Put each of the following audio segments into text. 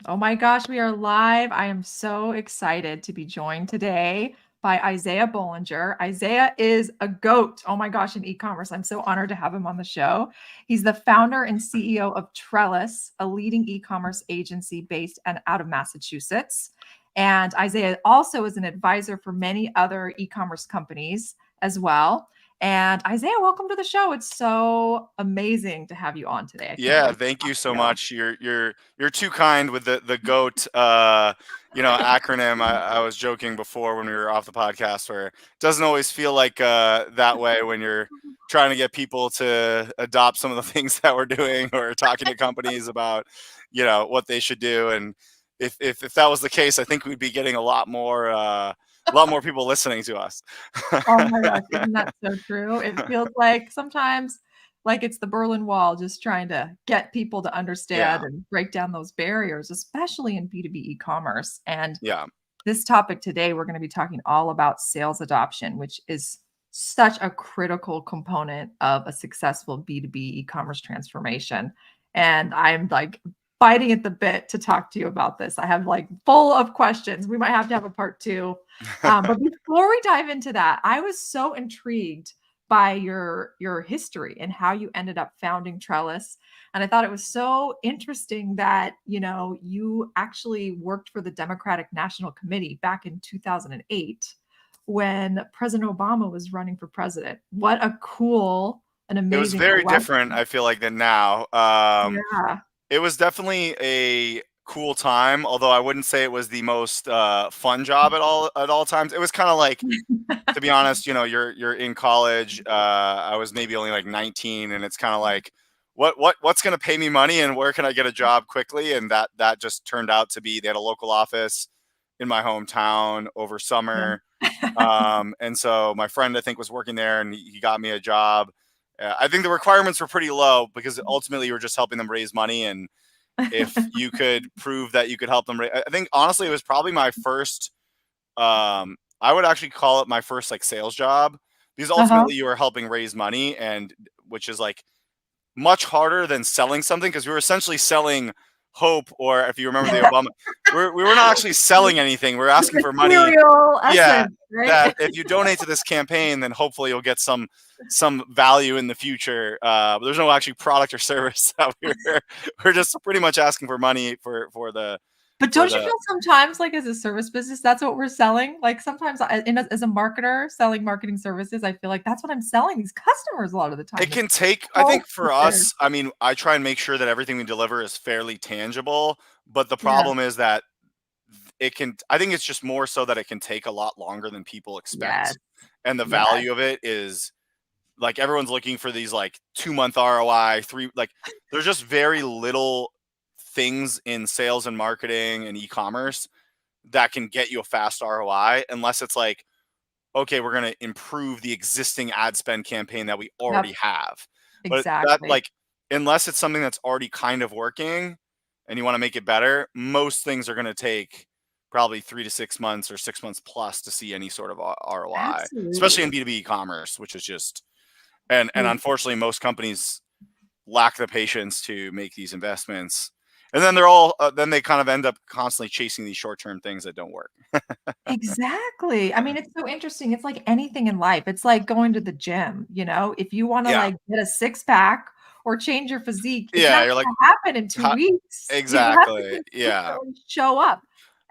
Oh my gosh, we are live. I am so excited to be joined today by Isaiah Bollinger. Isaiah is a goat. Oh my gosh, in e-commerce. I'm so honored to have him on the show. He's the founder and CEO of Trellis, a leading e-commerce agency based out of Massachusetts. And Isaiah also is an advisor for many other e-commerce companies as well. And Isaiah, welcome to the show. It's so amazing to have you on today. I can't Yeah, wait to thank talk you to so you. much. You're too kind with the GOAT acronym. I was joking before when we were off the podcast where it doesn't always feel like that way when you're trying to get people to adopt some of the things that we're doing or talking to companies about, what they should do. And if that was the case, I think we'd be getting a lot more people listening to us. Oh my gosh, isn't that so true? It feels like sometimes like it's the Berlin Wall just trying to get people to understand Yeah, and break down those barriers, especially in B2B e-commerce. And yeah. this topic today, we're going to be talking all about sales adoption, which is such a critical component of a successful B2B e-commerce transformation. And I'm like biting at the bit to talk to you about this. I have like full of questions. We might have to have a part two. But before we dive into that, I was so intrigued by your history and how you ended up founding Trellis. And I thought it was so interesting that, you actually worked for the Democratic National Committee back in 2008 when President Obama was running for president. What a cool and It was amazing very different, election. I feel like, than now. Yeah. It was definitely a cool time, although I wouldn't say it was the most fun job at all times. It was kind of like, to be honest, you're in college. I was maybe only like 19, and it's kind of like, what's going to pay me money, and where can I get a job quickly? And that just turned out to be they had a local office in my hometown over summer, Yeah. and so my friend I think was working there, and he got me a job. I think the requirements were pretty low because ultimately you were just helping them raise money, and if you could prove that you could help them, I think honestly it was probably my first. I would actually call it my first like sales job because Uh-huh. ultimately you are helping raise money, and which is like much harder than selling something because we were essentially selling hope, or if you remember the Obama, we were not actually selling anything. We're The asking for money. material Yeah, essence, that right? if you donate to this campaign, then hopefully you'll get some value in the future. But there's no actually product or service that we're just pretty much asking for money for the But for don't you the feel sometimes like as a service business, that's what we're selling? Like sometimes as a marketer selling marketing services, I feel like that's what I'm selling these customers a lot of the It time. It's can take, I so think for weird. us, I mean, I try and make sure that everything we deliver is fairly tangible, but the Yeah. problem is that I think it's just more so that it can take a lot longer than people Yes. expect. And the Yes. value of it is like everyone's looking for these like 2 month ROI, like there's just very little things in sales and marketing and e-commerce that can get you a fast ROI unless it's like, okay, we're going to improve the existing ad spend campaign that we Yep. already have. But that Exactly. like unless it's something that's already kind of working and you want to make it better, most things are going to take probably 3 to 6 months or 6 months plus to see any sort of ROI, especially in Absolutely. B2B e-commerce, which is just and Like, unfortunately most companies lack the patience to make these investments. And then they're all then they kind of end up constantly chasing these short-term things that don't work. exactly. I mean, it's so interesting. It's like anything in life. It's like going to the gym, If you want to Yeah. like get a six pack or change your physique, it's Yeah, not you're like going to happen in 2 weeks. You have to exactly. Yeah. consistently show up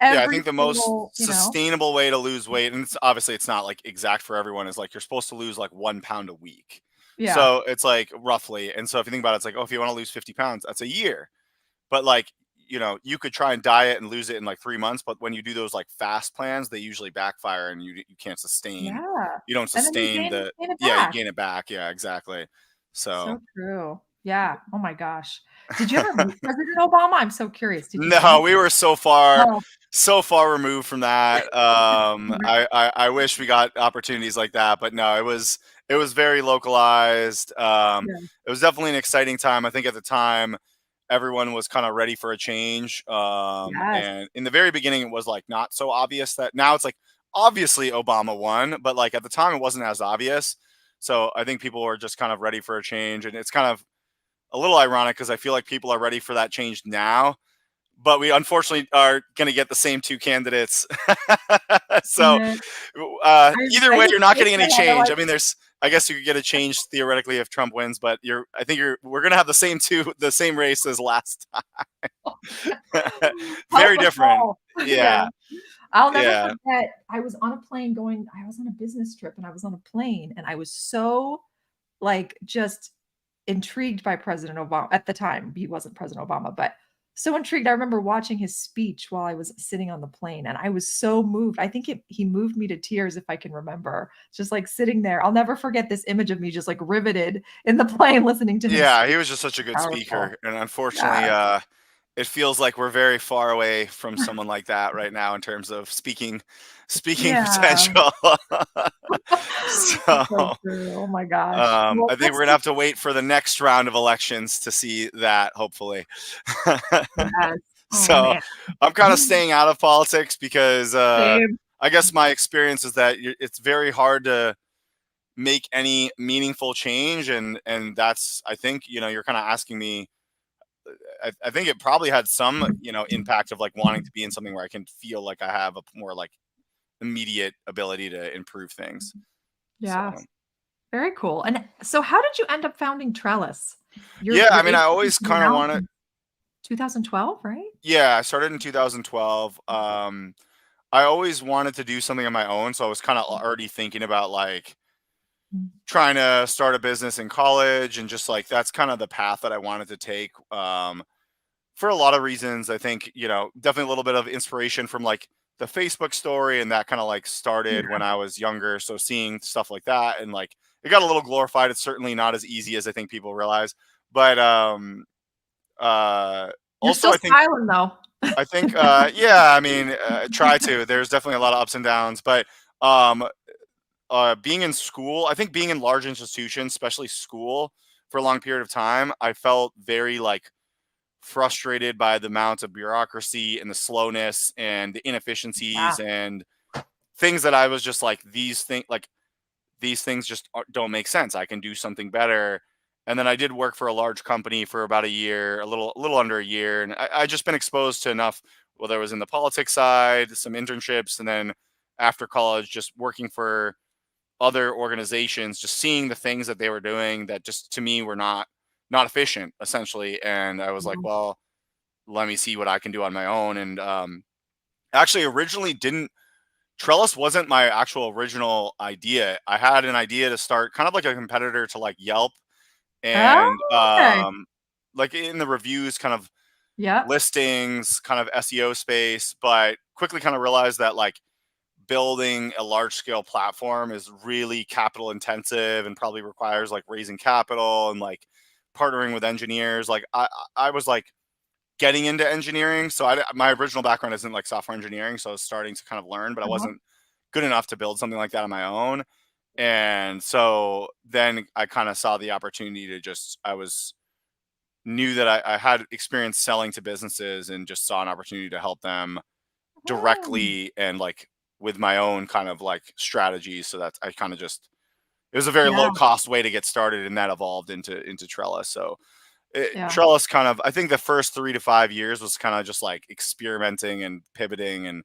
Yeah, I every think the most single. sustainable way to lose weight, and it's obviously it's not like exact for everyone, is like you're supposed to lose like 1 pound a week. Yeah. So it's like roughly, and so if you think about it, it's like, oh, if you want to lose 50 pounds, that's a year. But like, you could try and diet and lose it in like 3 months, but when you do those like fast plans, they usually backfire and you can't sustain. Yeah. You don't And then you sustain the gain it yeah, you back. gain it back. Yeah, exactly. So So true. Yeah. Oh my gosh. Did you ever meet President Obama? I'm so curious. Did you no, meet? we were Oh, so far removed from that. I wish we got opportunities like that, but no, it was very localized. yeah. It was definitely an exciting time. I think at the time, everyone was kind of ready for a change. Yes. And in the very beginning, it was like not so obvious that now it's like obviously Obama won, but like at the time, it wasn't as obvious. So I think people were just kind of ready for a change, and it's kind of a little ironic because I feel like people are ready for that change now, but we unfortunately are going to get the same two candidates. So And either I way, just you're not shake getting my any head. I'm change. like, I mean, I guess you could get a change theoretically if Trump wins, but we're going to have the same race as last time. help Very us different. all. Yeah. Yeah. I'll never Yeah. forget. I was on a plane I was on a business trip and I was on a plane and I was so like just intrigued by President Obama at the time. He wasn't President Obama, but so intrigued. I remember watching his speech while I was sitting on the plane and I was so moved. I think he moved me to tears if I can remember. Just like sitting there. I'll never forget this image of me just like riveted in the plane listening to him Yeah. speak. He was just such a good Powerful. speaker. And unfortunately, Yeah. it feels like we're very far away from someone like that right now in terms of speaking Yeah. potential. It's so So true. Oh my gosh. Well, I think let's we're gonna have to wait for the next round of elections to see that, hopefully. yes. Oh So man. I'm kind of staying out of politics because Same. I guess my experience is that it's very hard to make any meaningful change, and that's, I think, you're kind of asking me. I think it probably had some impact of like wanting to be in something where I can feel like I have a more like immediate ability to improve things. So. Yeah. Very cool. And so how did you end up founding Trellis? Yeah, I Your mean, I agency's always been kind of out wanted. since 2012, right? Yeah, I started in 2012. I always wanted to do something on my own, so I was kind of already thinking about like Mm. trying to start a business in college, and just like that's kind of the path that I wanted to take. For a lot of reasons, I think definitely a little bit of inspiration from like the Facebook story, and that kind of like Yeah. started when I was younger. So seeing stuff like that, and like it got a little glorified. It's certainly not as easy as I think people realize, but uh, You're also still I think smiling though. yeah, I mean, try to. There's definitely a lot of ups and downs, but um, being in school, I think being in large institutions, especially school, for a long period of time, I felt very like frustrated by the amount of bureaucracy and the slowness and the Yeah. inefficiencies and things that I was just like these things just don't make sense. I can do something better. And then I did work for a large company for about a year, a little under a year, and I just been exposed to enough. Whether it was in the politics side, some internships, and then after college, just working for other organizations, just seeing the things that they were doing that just to me were not efficient, essentially. And I was like, Mhm. well, let me see what I can do on my own. And actually, originally didn't Trellis wasn't my actual original idea. I had an idea to start kind of like a competitor to like Yelp, and Oh, okay. like in the reviews kind of Yep. listings kind of SEO space, but quickly kind of realized that like building a large scale platform is really capital intensive and probably requires like raising capital and like partnering with engineers. Like I was like getting into engineering, so my original background isn't like software engineering, so I was starting to kind of learn, but I Uh-huh. wasn't good enough to build something like that on my own. And so then I kind of saw the opportunity to just I was knew that I had experience selling to businesses, and just saw an opportunity to help them Hmm. directly and like with my own kind of like strategies. So that's I kind of just it was a very Yeah. low cost way to get started, and that evolved into Trellis. So Yeah. Trellis kind of, I think the first 3 to 5 years was kind of just like experimenting and pivoting, and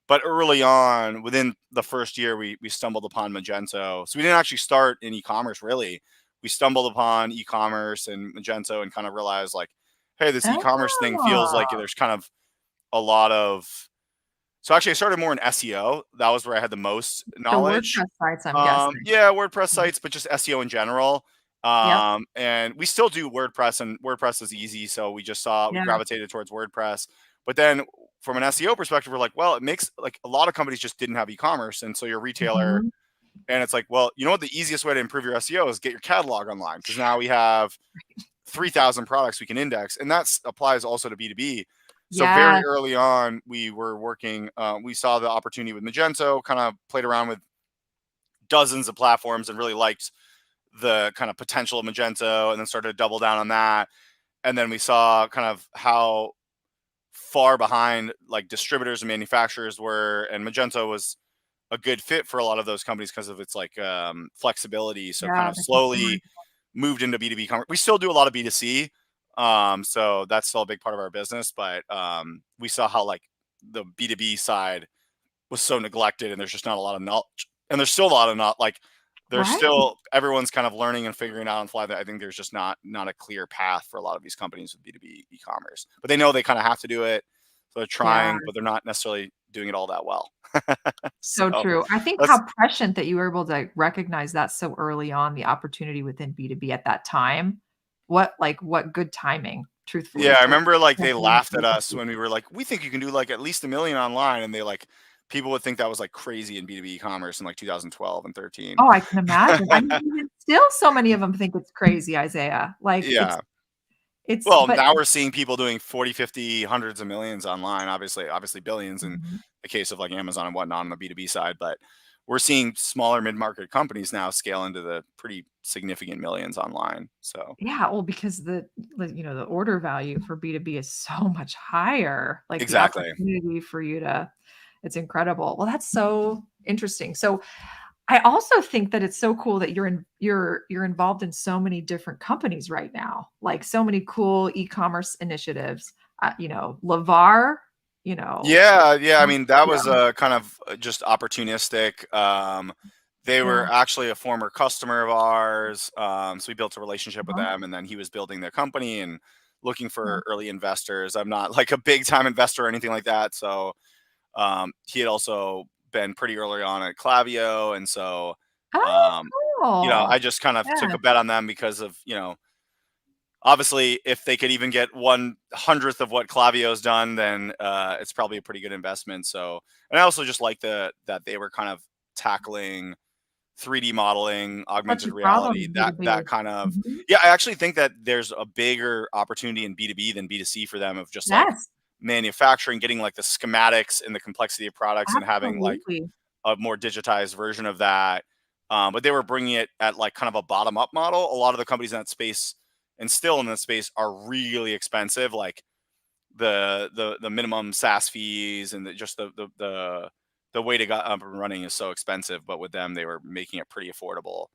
but early on, within the first year, we stumbled upon Magento. So we didn't actually start in e-commerce really. We stumbled upon e-commerce and Magento, and kind of realized like, hey, this e-commerce thing feels like Oh, there's kind of a lot of. So actually, I started more in SEO. That was where I had the most the knowledge. WordPress sites, I'm guessing. Yeah, WordPress sites, but just SEO in general. Yep. And we still do WordPress, and WordPress is easy, so we Yeah. gravitated towards WordPress. But then from an SEO perspective, we're like, well, it makes like a lot of companies just didn't have e-commerce, and so your retailer, Mhm. and it's like, well, you know what, the easiest way to improve your SEO is get your catalog online, because now we have 3,000 products we can index, and that applies also to B2B. So very Yes. early on, we were working. We saw the opportunity with Magento, kind of played around with dozens of platforms, and really liked the kind of potential of Magento, and then started to double down on that. And then we saw kind of how far behind like distributors and manufacturers were, and Magento was a good fit for a lot of those companies because of its like flexibility. So kind Yeah, of the consumer. slowly moved into B2B commerce. We still do a lot of B2C, So that's still a big part of our business, but we saw how like the B2B side was so neglected, and there's just not a lot of knowledge, and there's still a lot of not like there's Right. still everyone's kind of learning and figuring out on the fly that I think there's just not a clear path for a lot of these companies with B2B e-commerce, but they know they kind of have to do it, so they're Yeah. trying, but they're not necessarily doing it all that well. So So true. I think that's how prescient that you were able to recognize that so early on, the opportunity within B2B at that time. What good timing, yeah, truthfully, I to remember like they jump in. laughed at us when we were like, we think you can do like at least 1 million online, and they like people would think that was like crazy in B2B e-commerce in like 2012 and 13. Oh, I can imagine. I mean, even still so many of them think it's crazy, Isaiah. Like, Yeah. it's Well, but now we're seeing people doing 40, 50, hundreds of millions online, obviously billions in Mhm. the case of like Amazon and whatnot on the B2B side, but we're seeing smaller mid-market companies now scale into the pretty significant millions online. So Yeah, well, because the order value for B2B is so much higher, like, the exactly. opportunity for you to it's incredible. Well, that's so interesting. So, I also think that it's so cool that you're involved in so many different companies right now, like, so many cool e-commerce initiatives. Lavar, you know Yeah, yeah. I mean, that yeah, was kind of just opportunistic. They yeah, were actually a former customer of ours, so we built a relationship with uh-huh, them, and then he was building their company and looking yeah. for early investors. I'm not like a big time investor or anything like that, so he had also been pretty early on at Clavio, and so Oh, um, cool. I just kind of took Yeah, a bet on them because of obviously, if they could even get 1/100th of what Clavio's done, then it's probably a pretty good investment. So, and I also just like that they were kind of tackling 3D modeling, such augmented a problem reality, in that B2B. kind of Mhm. yeah. I actually think that there's a bigger opportunity in B2B than B2C for them of just like Yes, manufacturing, getting like the schematics and the complexity of products, and having like absolutely. a more digitized version of that. But they were bringing it at like kind of a bottom up model. A lot of the companies in that space and still in that space are really expensive. Like the minimum SaaS fees and just the way to get up and running is so expensive. But with them, they were making it pretty affordable.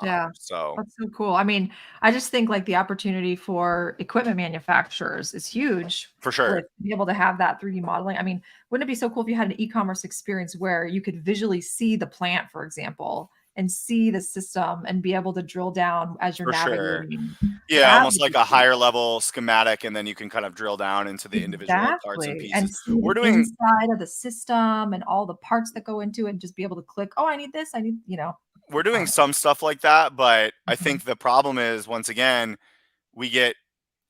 Yeah, So that's so cool. I mean, I just think like the opportunity for equipment manufacturers is huge for sure, with to be able to have that 3D modeling. I mean, wouldn't it be so cool if you had an e-commerce experience where you could visually see the plant, for example, and see the system and be able to drill down as you're for sure. navigating? Yeah, That almost would like be a cool. higher level schematic, and then you can kind of drill down into the individual parts and Exactly, and pieces. see We're the doing inside of the system and all the parts that go into it and just be able to click, "Oh, I need this, I need" we're doing um, some stuff like that, but I mhm. think the problem is once again we get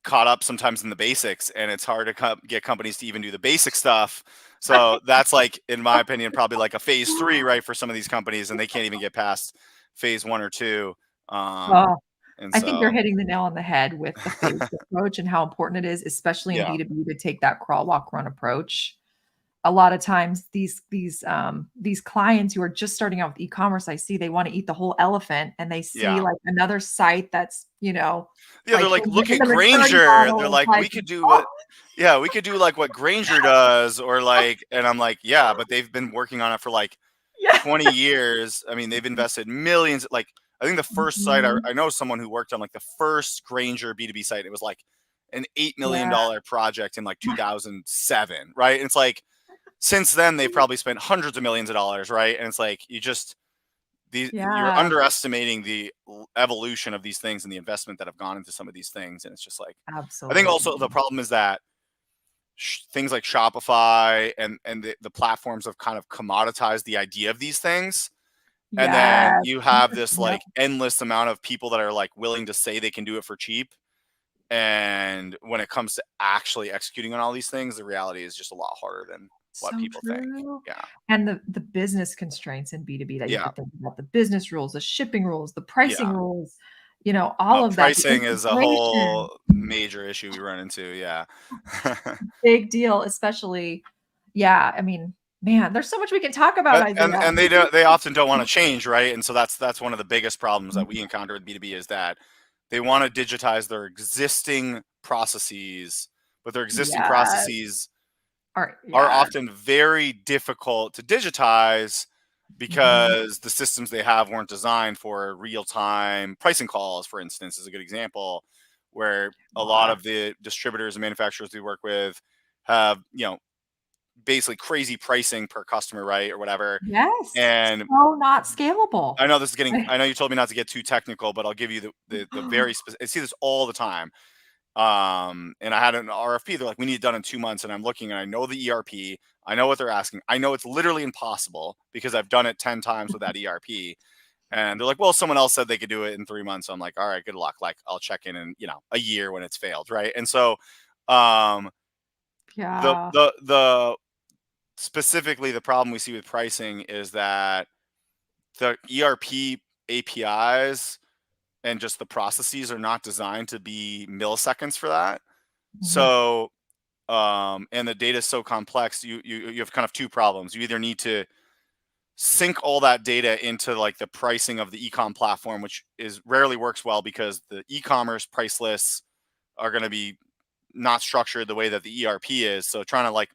caught up sometimes in the basics, and it's hard to get companies to even do the basic stuff. So that's like, in my opinion, probably like a phase three, right, for some of these companies, and they can't even get past phase one or two. Um, Oh, and I think you're so, hitting the nail on the head with the phased approach and how important it is, especially in yeah, B2B, to take that crawl, walk, run approach. A lot of times these clients who are just starting out with e-commerce, I see they wanna eat the whole elephant and they see, yeah, like, another site that's, yeah. They're like, like, look in at the maturity Granger. They're model, it's like, like, we could do "Oh." what, yeah, we could do like what Granger does, or like, and I'm like, yeah, but they've been working on it for like Yeah. 20 years. I mean, they've invested millions. Like, I think the first site Mhm. I know someone who worked on like the first Granger B2B site. It was like an Yeah. $8 million project in like 2007, right? And it's like since then they've probably spent hundreds of millions of dollars, right? And it's like you're Yeah, underestimating the evolution of these things and the investment that have gone into some of these things. And it's just like I think also the absolutely. problem is that things like Shopify and the platforms have kind of commoditized the idea of these things, and then Yes. you have this Yep. like endless amount of people that are like willing to say they can do it for cheap. And when it comes to actually executing on all these things, the reality is just a lot harder than what So people think. true. Yeah. And the business constraints in B2B that you have to Yeah. think about, the business rules, the shipping rules, the pricing Yeah. rules, all No, of that, the pricing is a integration, whole major issue we run into. Yeah. big deal, especially yeah, I mean, man, there's so much we can talk about, Isaiah. And they often don't want to change, right? And so that's one of the biggest problems that we encounter with B2B is that they want to digitize their existing processes, but their existing Yes. processes are Yeah. often very difficult to digitize Mhm. because the systems they have weren't designed for real-time pricing calls, for instance, is a good example, where a lot God. of the distributors and manufacturers we work with have, basically crazy pricing per customer, right? Or whatever. Yes. And So not scalable. I know this is getting, I know you told me not to get too technical, but I'll give you the very specific, I see this all the time. And I had an RFP. They're like, we need it done in 2 months. And I'm looking and I know the ERP. I know what they're asking. I know it's literally impossible because I've done it 10 times with that ERP. And they're like, well, someone else said they could do it in 3 months. So I'm like, all right, good luck. Like, I'll check in a year when it's failed. Right. And so, um, Yeah. the specifically the problem we see with pricing is that the ERP APIs and just the processes are not designed to be milliseconds for that. Mhm. So, and the data is so complex, you have kind of two problems. You either need to sync all that data into like the pricing of the e-com platform, which is rarely works well because the e-commerce price lists are going to be not structured the way that the ERP is. So trying to like,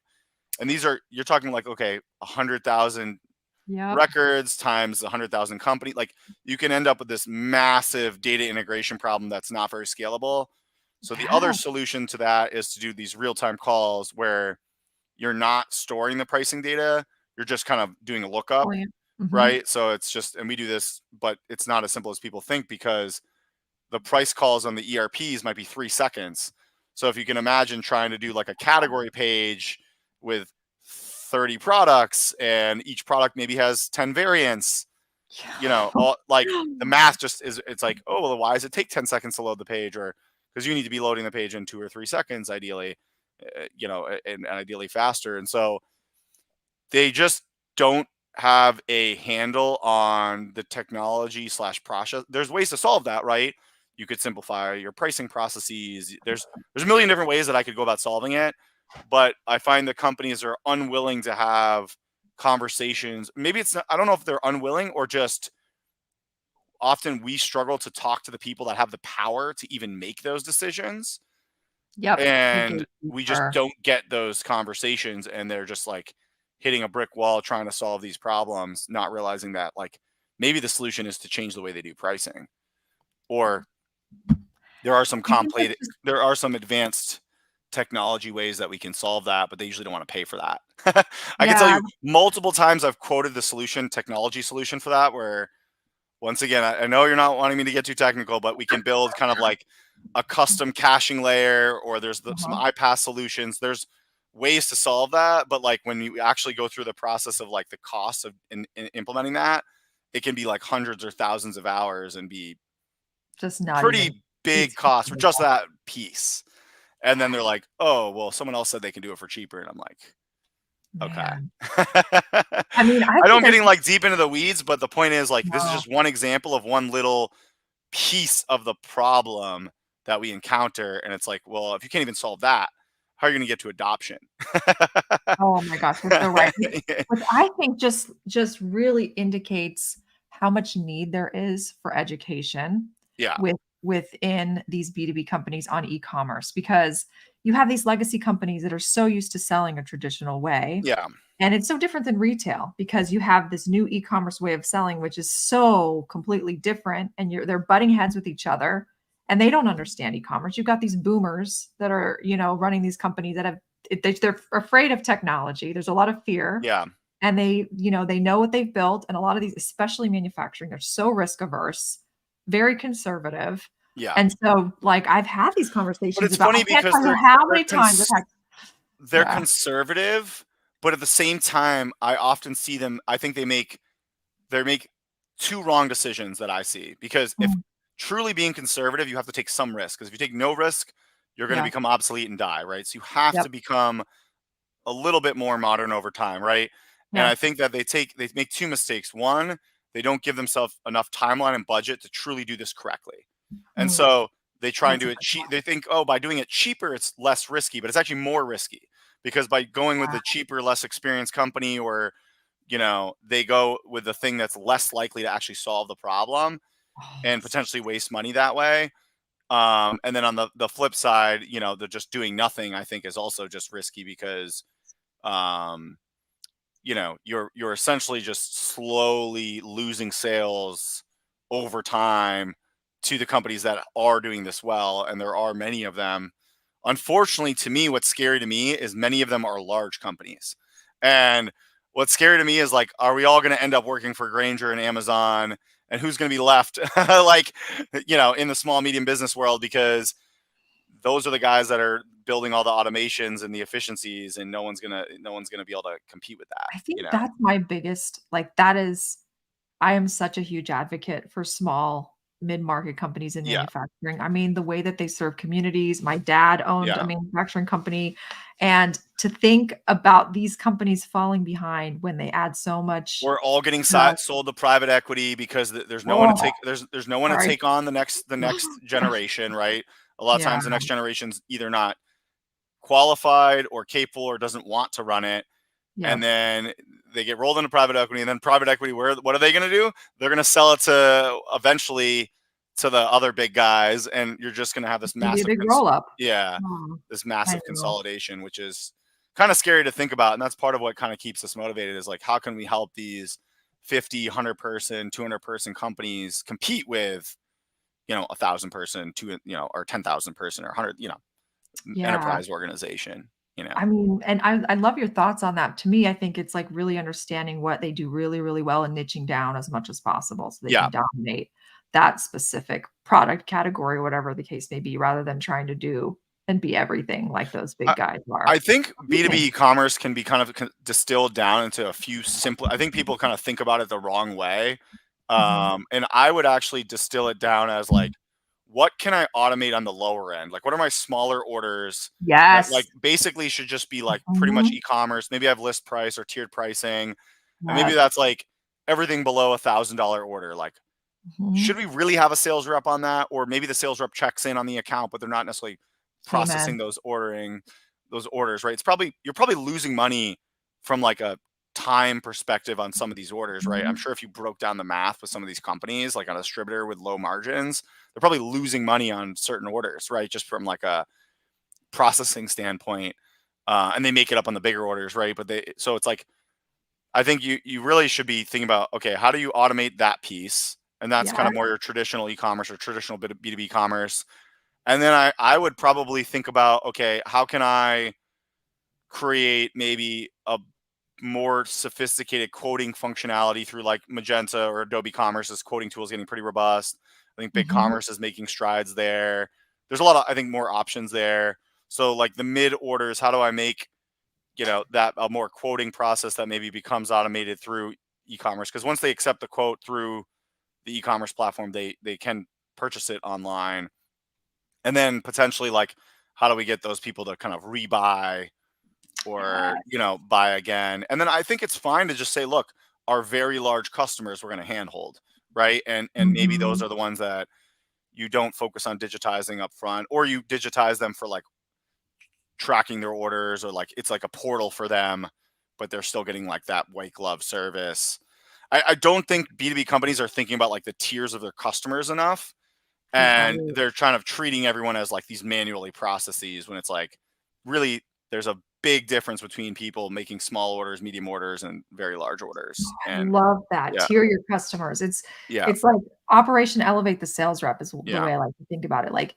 and these are, you're talking like, okay, 100,000 Yep. records times 100,000 company, like you can end up with this massive data integration problem that's not very scalable. So the other Yeah. solution to that is to do these real-time calls where you're not storing the pricing data, you're just kind of doing a lookup, Brilliant. Mhm. right? So it's just, and we do this, but it's not as simple as people think because the price calls on the ERPs might be 3 seconds. So if you can imagine trying to do like a category page with 30 products and each product maybe has 10 variants, Yeah. all like the math just is, it's like, oh, well, why does it take 10 seconds to load the page? Or because you need to be loading the page in 2 or 3 seconds, ideally, and ideally faster. And so they just don't have a handle on the technology slash process. There's ways to solve that, right? You could simplify your pricing processes. There's a million different ways that I could go about solving it, but I find the companies are unwilling to have conversations. Maybe it's not, I don't know if they're unwilling or just often we struggle to talk to the people that have the power to even make those decisions, Yep. The and we just gatekeeper. don't get those conversations, and they're just like hitting a brick wall trying to solve these problems, not realizing that like maybe the solution is to change the way they do pricing, or there are some I think complex, that's just there are some advanced technology ways that we can solve that, but they usually don't want to pay for that. I can tell yeah. you multiple times I've quoted the solution, technology solution for that, where once again, I know you're not wanting me to get too technical, but we can build kind of like a custom caching layer, or there's some Uh-huh. iPaaS solutions. There's ways to solve that, but like when you actually go through the process of like the cost of in implementing that, it can be like hundreds or thousands of hours and be Just not even pretty big cost for just feasible. that piece. And then they're like, "Oh, well, someone else said they can do it for cheaper," and I'm like, Man. okay. I mean, I I know think I'm there's getting like deep into the weeds, but the point is like this is no. just one example of one little piece of the problem that we encounter. And it's like, well, if you can't even solve that, how are you going to get to adoption? Oh my gosh, you're so right. Which I think just really indicates how much need there is for education Yeah. within these B2B companies on e-commerce, because you have these legacy companies that are so used to selling a traditional way. Yeah. And it's so different than retail because you have this new e-commerce way of selling, which is so completely different, and they're butting heads with each other, and they don't understand e-commerce. You've got these boomers that are, running these companies that have they're afraid of technology. There's a lot of fear, Yeah. and they know what they've built, and a lot of these, especially manufacturing, they're so risk averse, very conservative. Yeah. And so, like, I've had these But conversations it's about, I funny can't because tell you how they're many times I've had, they're yeah. conservative, but at the same time, I often see them. I think they make two wrong decisions that I see, because if Mm, truly being conservative, you have to take some risk. Because if you take no risk, you're going to yeah. become obsolete and die, right? So you have Yep. to become a little bit more modern over time, right? And I Yeah. think that they make two mistakes. One, they don't give themselves enough timeline and budget to truly do this correctly. And Mm, so they try and that's a do it good cheap. one. They think, oh, by doing it cheaper, it's less risky, but it's actually more risky, because by going with the Yeah. cheaper, less experienced company, or they go with the thing that's less likely to actually solve the problem Oh, and potentially waste money that way. And then on the flip side, they're just doing nothing, I think is also just risky, because um, you're essentially just slowly losing sales over time to the companies that are doing this well, and there are many of them. Unfortunately, to me, what's scary to me is many of them are large companies. And what's scary to me is like, are we all going to end up working for Granger and Amazon? And who's going to be left, like, in the small, medium business world? Because those are the guys that are building all the automations and the efficiencies, and no one's gonna be able to compete with that. I think that's my biggest, like, that is, I am such a huge advocate for small mid-market companies in Yeah, manufacturing. I mean, the way that they serve communities. My dad owned a yeah. manufacturing company, and to think about these companies falling behind when they add so much We're all getting stuff. sold to private equity because there's no one to Oh, take there's no one to sorry. take on the next generation, right? A lot of Yeah, times the next generation's either not qualified or capable or doesn't want to run it, and yep. then they get rolled into private equity, and then private equity, what are they going to do? They're going to sell it to eventually to the other big guys, and you're just going to have this It's gonna be a massive big roll up. yeah, Oh, this I massive know. consolidation, which is kind of scary to think about. And that's part of what kind of keeps us motivated, is like, how can we help these 50, 100 person, 200 person companies compete with, 1,000 person, or 10,000 person or 100, Yeah. enterprise organization, I mean, and I love your thoughts on that. To me, I think it's like really understanding what they do really, really well and niching down as much as possible so they Yeah. can dominate that specific product category, whatever the case may be, rather than trying to do and be everything like those big I, guys are. I think What do you B2B think? e-commerce can be kind of distilled down into a few simple. I think people kind of think about it the wrong way. Mhm. And I would actually distill it down as like, what can I automate on the lower end? Like, what are my smaller orders that like Yes. basically should just be like pretty much Mhm. e-commerce? Maybe I have list price or tiered pricing, and maybe Yes. that's like everything below $1,000 order. Like, should Mhm. we really have a sales rep on that? Or maybe the sales rep checks in on the account, but they're not necessarily processing Amen. those orders, right? You're probably losing money from like a time perspective on some of these orders, right? I'm Mhm. sure if you broke down the math with some of these companies, like on a distributor with low margins, they're probably losing money on certain orders, right? Just from like a processing standpoint. And they make it up on the bigger orders, right? So it's like, I think you really should be thinking about, okay, how do you automate that piece? And that's kind Yeah. of more your traditional e-commerce or traditional B2B commerce. And then I would probably think about, okay, how can I create maybe a more sophisticated quoting functionality through like Magenta or Adobe Commerce's quoting tool is getting pretty robust. I think Mhm. BigCommerce is making strides there. There's a lot of, I think, more options there. So like the mid orders, how do I make, that a more quoting process that maybe becomes automated through e-commerce? Because once they accept the quote through the e-commerce platform, they can purchase it online. And then potentially like, how do we get those people to kind of rebuy or, Yeah. buy again? And then I think it's fine to just say, look, our very large customers we're going to handhold, right? And maybe those Mhm. are the ones that you don't focus on digitizing up front, or you digitize them for like tracking their orders, or like it's like a portal for them, but they're still getting like that white glove service. I don't think B2B companies are thinking about like the tiers of their customers enough, You're and right. they're kind of treating everyone as like these manually processes, when it's like, really, there's a big difference between people making small orders, medium orders, and very large orders. I And love that. yeah, Tier your customers. It's yeah, it's like Operation Elevate the Sales Rep is the yeah, way I like to think about it. Like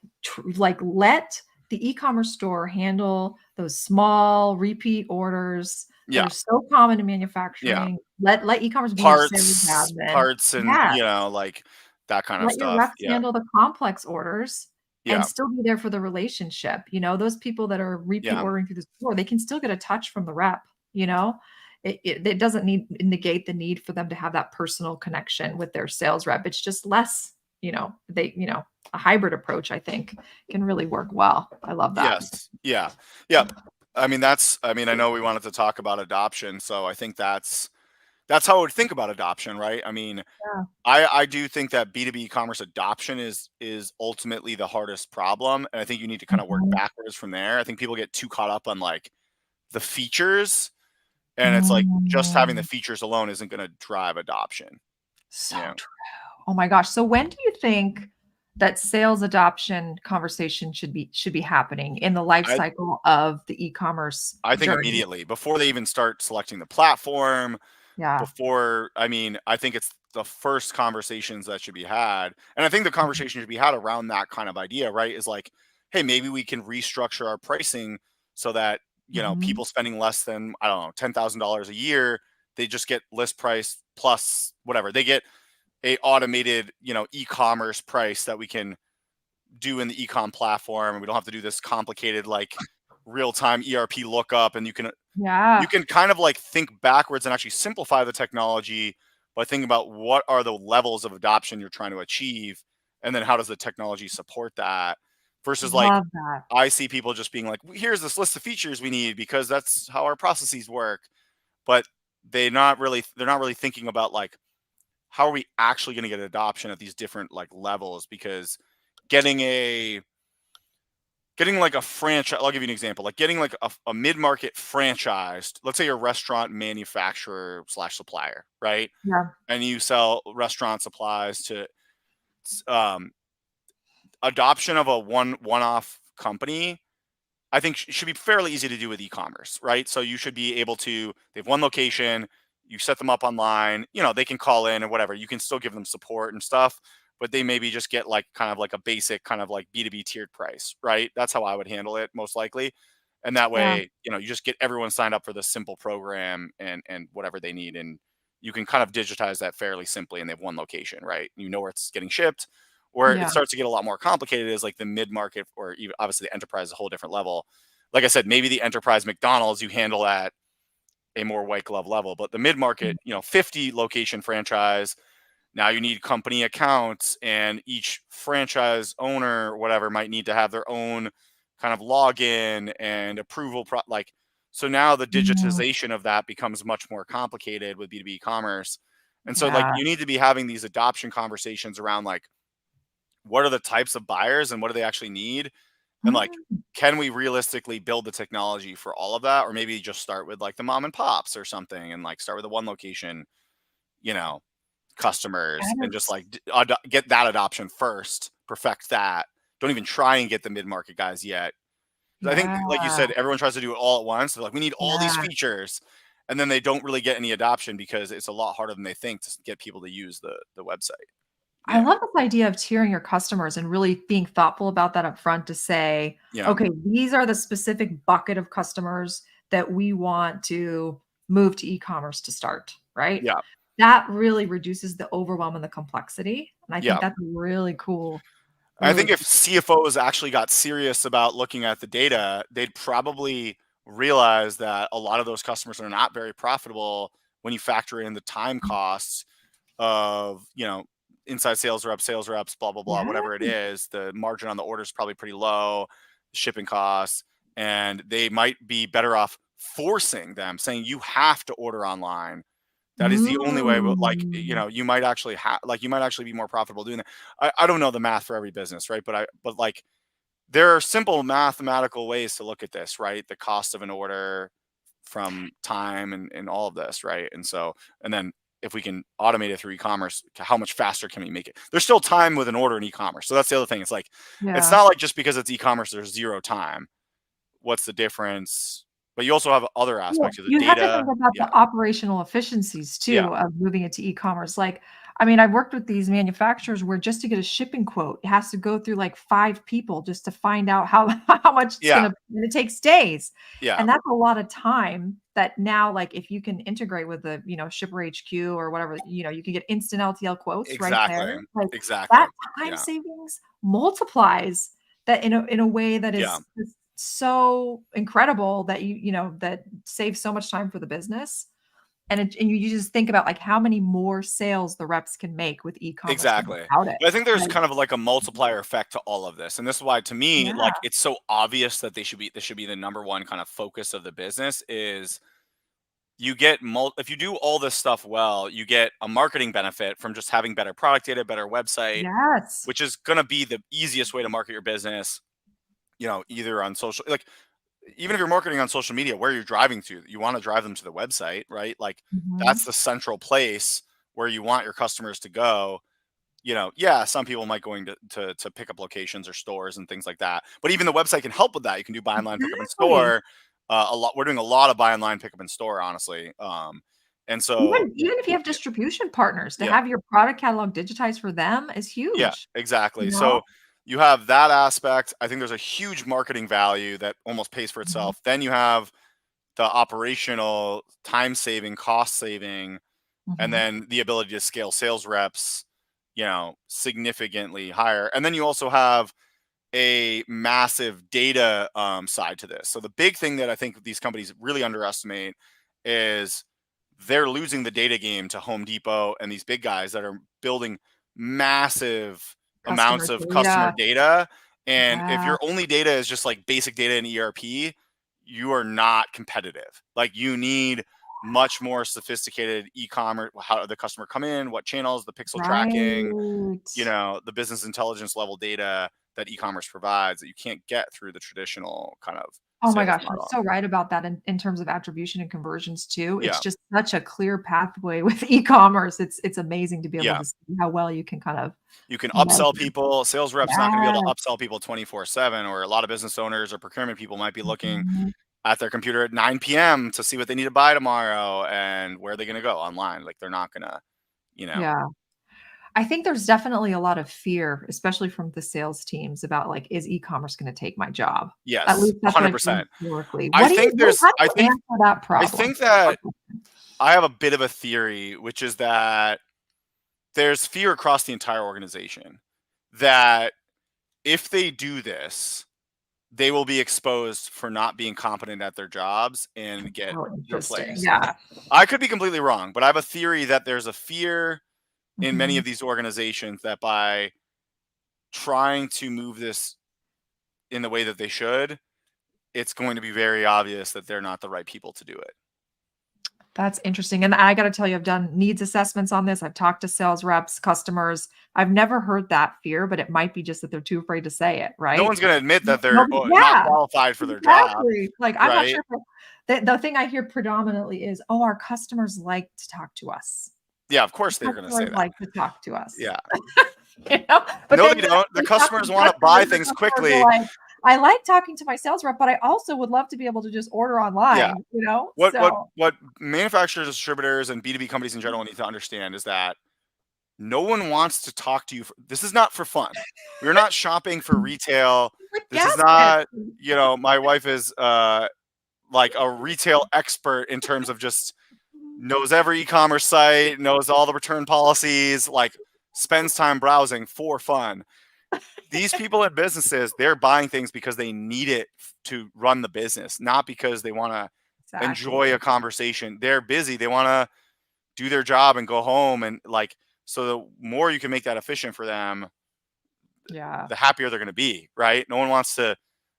let the e-commerce store handle those small repeat orders that yeah, are so common in yeah. manufacturing. Let e-commerce be your sales Parts, admin. parts, and Yes. like that kind of Let your stuff. reps Yeah, handle the complex orders and yeah, still be there for the relationship. Those people that are repeat yeah. ordering through the store, they can still get a touch from the rep, you know? It doesn't negate the need for them to have that personal connection with their sales rep. It's just less, a hybrid approach, I think, can really work well. I love that. Yes. Yeah. Yeah. I mean, I know we wanted to talk about adoption, so I think that's how I would think about adoption, right? I mean, Yeah. I do think that B2B commerce adoption is ultimately the hardest problem, and I think you need to kind of work Mhm. backwards from there. I think people get too caught up on like the features, and it's like just having the Mm. features alone isn't going to drive adoption. So You know, true. Oh my gosh. So when do you think that sales adoption conversation should be happening in the life I cycle of the e-commerce I think journey? immediately before they even start selecting the platform, Yeah. before, I mean, I think it's the first conversations that should be had. And I think the conversation should be had around that kind of idea, right? Is like, hey, maybe we can restructure our pricing so that, Mhm. people spending less than, I don't know, $10,000 a year, they just get list price plus whatever. They get a automated, e-commerce price that we can do in the ecom platform. And we don't have to do this complicated, like real-time ERP lookup. And you Yeah. can kind of like think backwards and actually simplify the technology by thinking about what are the levels of adoption you're trying to achieve, and then how does the technology support that, versus like Love that. I see people just being like, here's this list of features we need because that's how our processes work. But they're not really thinking about like, how are we actually going to get adoption at these different like levels, because getting a getting like a franchise, I'll give you an example, like getting like a mid-market franchised, let's say you're a restaurant manufacturer slash supplier, right? Yeah. And you sell restaurant supplies to, um, adoption of a one-off company, I think should be fairly easy to do with e-commerce, right? So you should be able to, they have one location, you set them up online, they can call in or whatever. You can still give them support and stuff, but they maybe just get like kind of like a basic kind of like B2B tiered price, right? That's how I would handle it most likely. And that Yeah. way, you just get everyone signed up for this simple program and whatever they need. And you can kind of digitize that fairly simply, and they have one location, right? You know where it's getting shipped. Where it Yeah. starts to get a lot more complicated is like the mid market, or even obviously the enterprise is a whole different level. Like I said, maybe the enterprise McDonald's you handle at a more white glove level, but the mid market, 50 location franchise, now you need company accounts, and each franchise owner or whatever might need to have their own kind of login and approval. So now the Mhm. digitization of that becomes much more complicated with B2B commerce. And so like Yeah. you need to be having these adoption conversations around like, what are the types of buyers and what do they actually need? And like, Mm. can we realistically build the technology for all of that? Or maybe just start with like the mom and pops or something, and like start with the one location, you know, customers, That and just is like get that adoption first, perfect that. Don't even try and get the mid market guys yet. 'Cause I think, yeah. like you said, everyone tries to do it all at once. They're like, we need all these Yeah. features. And then they don't really get any adoption because it's a lot harder than they think to get people to use the website. I Yeah. love this idea of tiering your customers and really being thoughtful about that up front to say, Yeah. okay, these are the specific bucket of customers that we want to move to e-commerce to start, right? Yeah. That really reduces the overwhelm and the complexity. And I think Yeah. that's really cool. I Really think if cool. CFOs actually got serious about looking at the data, they'd probably realize that a lot of those customers are not very profitable when you factor in the time costs of, inside sales reps, blah, blah, blah, Yeah. whatever it is. The margin on the order is probably pretty low, shipping costs, and they might be better off forcing them, saying you have to order online. That is the only way, but like, Mm. you might actually you might actually be more profitable doing that. I don't know the math for every business, right? But like, there are simple mathematical ways to look at this, right? The cost of an order from time and all of this, right? And then if we can automate it through e-commerce, how much faster can we make it? There's still time with an order in e-commerce. So that's the other thing. It's like, it's Yeah. not like just because it's e-commerce, there's zero time. What's the difference? But you also have other Well, aspects of the you have to think data. about Yeah. the operational efficiencies Yeah. too of moving it to e-commerce. Like, I mean, I've worked with these manufacturers where just to get a shipping quote, it has to go through like 5 people just to find out how how much it's Yeah. gonna and it takes days. Yeah. And that's a lot of time that now, like, if you can integrate with the, Shipper HQ or whatever, you can get instant LTL quotes right there. Exactly. Like, Exactly. that time Yeah. savings multiplies that in a way that Yeah. is so incredible that that saves so much time for the business. And you just think about, like, how many more sales the reps can make with e-commerce Exactly. without it. But I think there's Like, kind of like a multiplier effect to all of this. And this is why, to me, yeah. like, it's so obvious that this should be the number one kind of focus of the business is, you get if you do all this stuff well, you get a marketing benefit from just having better product data, better website, Yes. which is going to be the easiest way to market your business, either on social, like, even if you're marketing on social media, where you're driving to, you want to drive them to the website, right? Like, that's Mhm. the central place where you want your customers to go. Yeah, some people might going to pick up locations or stores and things like that. But even the website can help with that. You can do buy online, pick up in Exactly. store. A lot. We're doing a lot of buy online, pick up in store, honestly. And so, Even if you have distribution partners, to yeah, have your product catalog digitized for them is yeah, huge, exactly. you know? So you have that aspect. I think there's a huge marketing value that almost pays for Mhm, itself. Then you have the operational time saving, cost saving, and mhm. then the ability to scale sales reps, significantly higher. And then you also have a massive data side to this. So the big thing that I think these companies really underestimate is they're losing the data game to Home Depot and these big guys that are building massive amounts Customer of customer data. data. And if Yeah, your only data is just like basic data in ERP, you are not competitive. Like you need much more sophisticated e-commerce, how the customer come in, what channels, the pixel tracking, right. the business intelligence level data that e-commerce provides that you can't get through the traditional kind of Oh my sales gosh, you're model. so right about that in terms of attribution and conversions too. It's Yeah. just such a clear pathway with e-commerce. It's amazing to be able Yeah. to see how well you can kind of You can upsell measure. people. Sales reps not going to be able to Yes. upsell people 24/7, or a lot of business owners or procurement people might be looking Mhm. at their computer at 9 p.m. to see what they need to buy tomorrow and where are they going to go online. Like they're not going to, you know. Yeah. I think there's definitely a lot of fear, especially from the sales teams about like, is e-commerce gonna take my job? At Yes, least that's what I've heard 100%. historically. I What do you think what there's how I do you think answer that I problem? think that I have a bit of a theory, which is that there's fear across the entire organization that if they do this, they will be exposed for not being competent at their jobs and get Oh, interesting. replaced. Yeah. I could be completely wrong, but I have a theory that there's a fear in many Mhm. of these organizations that by trying to move this in the way that they should, it's going to be very obvious that they're not the right people to do it. That's interesting, and I gotta tell you, I've done needs assessments on this. I've talked to sales reps, customers. I've never heard that fear, but it might be just that they're too afraid to say it, No right? one's going to admit that they're Nobody not yeah, qualified for their job, exactly. Like, I'm not right? sure if the thing I hear predominantly is, "Oh, our customers like to talk to us. Yeah, of course they're going to say Customers that. like to talk to us." Yeah. You know? But No, then they you're don't. The actually talking customers to want to customers, buy and the things customers are quickly. like, "I like talking to my sales rep, but I also would love to be able to just order Yeah. online," you know? What So what manufacturers, distributors, and B2B companies in general need to understand is that no one wants to talk to you. This is not for fun. We're not shopping for retail. like This is gasket. not, my wife is like a retail expert in terms of just knows every e-commerce site, knows all the return policies, like spends time browsing for fun. These people at businesses, they're buying things because they need it to run the business, not because they want to enjoy a Exactly. conversation. They're busy. They want to do their job and go home. And like, so the more you can make that efficient for them, Yeah. the happier they're going to be, right? No one wants to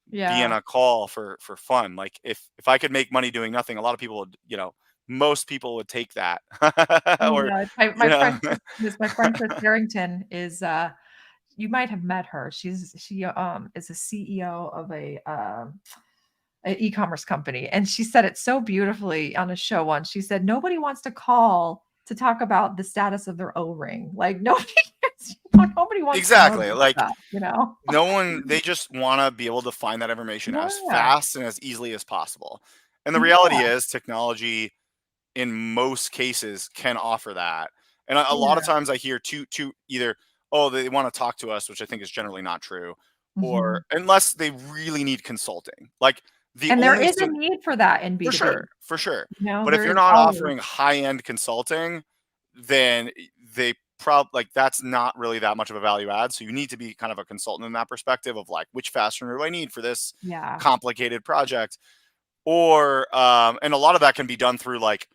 be on Yeah. a call for fun. Like if I could make money doing nothing, a lot of people would, most people would take that. Oh, Or, yeah. you My know, friend Chris Harrington is, you might have met her. She, is a CEO of a e-commerce company, and she said it so beautifully on a show once. She said, "Nobody wants to call to talk about the status of their O-ring." Like, nobody nobody wants to know exactly. this Like stuff, you know? no one, they just want to be able to find that information as Yeah. fast and as easily as possible. And the reality Yeah. is technology in most cases can offer that. And a lot of Yeah. times I hear two either, oh, they want to talk to us, which I think is generally not true, or Mhm. unless they really need consulting. Like the And there only is a need for that in for B2B. sure, for sure. You know, But if there you're is not always. offering high-end consulting, then they like that's not really that much of a value add. So you need to be kind of a consultant in that perspective of like which fastener do I need for this Yeah. complicated project? Or and a lot of that can be done through like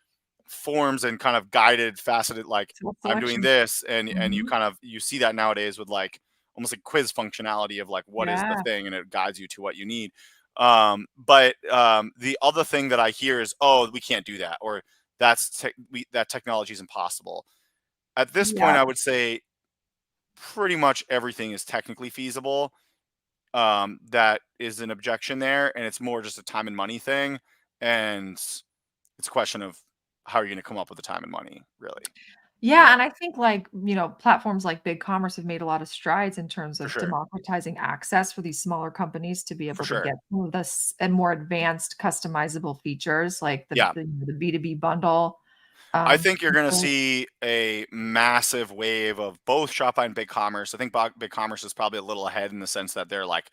forms and kind of guided faceted like Tool I'm doing selection. this and you Mhm. kind of you see that nowadays with like almost like quiz functionality of like what is the Yeah. thing and it guides you to what you need. But the other thing that I hear is, oh, we can't do that, or that technology is impossible. At this point Yeah. I would say pretty much everything is technically feasible. That is an objection there, and it's more just a time and money thing, and it's a question of how are you going to come up with the time and money, really. Yeah, and I think, like, platforms like BigCommerce have made a lot of strides in terms For of sure, democratizing access for these smaller companies to be for able to sure. get some of this and more advanced customizable features like Yeah, the B2B bundle. I think you're going to People- see a massive wave of both Shopify and BigCommerce. I think BigCommerce is probably a little ahead in the sense that they're like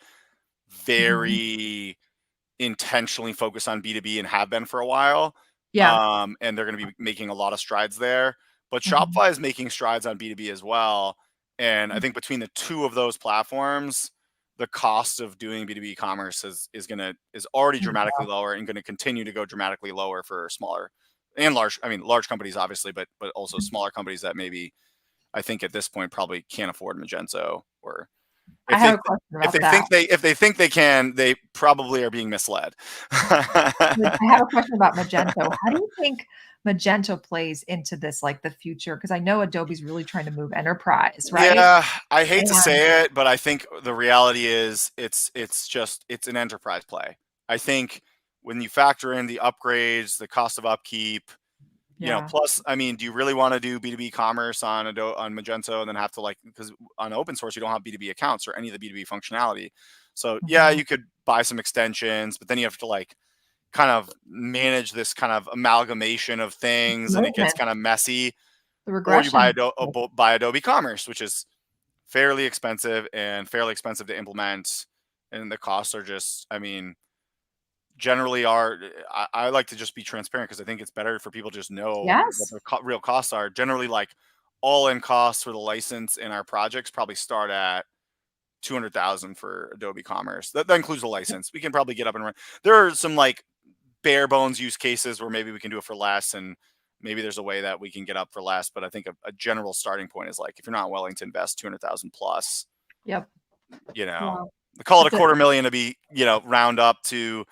Mhm. very intentionally focused on B2B and have been for a while. Yeah. And they're going to be making a lot of strides there. But Mhm. Shopify is making strides on B2B as well. And I think between the two of those platforms, the cost of doing B2B commerce is already dramatically lower and going to continue to go dramatically lower for smaller and large. I mean, large companies obviously, but also smaller companies that maybe I think at this point probably can't afford Magento, or I if have they a question if about they that. think they can, they probably are being misled. I have a question about Magento. How do you think Magento plays into this, like the future? Because I know Adobe's really trying to move enterprise, right? Yeah, I hate to And say it, but I think the reality is it's an enterprise play. I think when you factor in the upgrades, the cost of upkeep, yeah. plus, I mean, do you really want to do B2B commerce on on Magento and then have to because on open source, you don't have B2B accounts or any of the B2B functionality. So yeah, Mhm. you could buy some extensions, but then you have to kind of manage this kind of amalgamation of things and it gets Maintenance, kind of messy. the Or you buy regression. buy Adobe Commerce, which is fairly expensive and fairly expensive to implement. And the costs are just, I mean, generally I like to just be transparent because I think it's better for people to just know what Yes. their real costs are. Generally, like all in costs for the license in our projects probably start at 200,000 for Adobe Commerce. That includes the license. We can probably get up and run. There are some like bare bones use cases where maybe we can do it for less, and maybe there's a way that we can get up for less. But I think a general starting point is like if you're not willing to invest 200,000 plus, Yep. you know, Wow. call it a That's it. quarter million to be round up to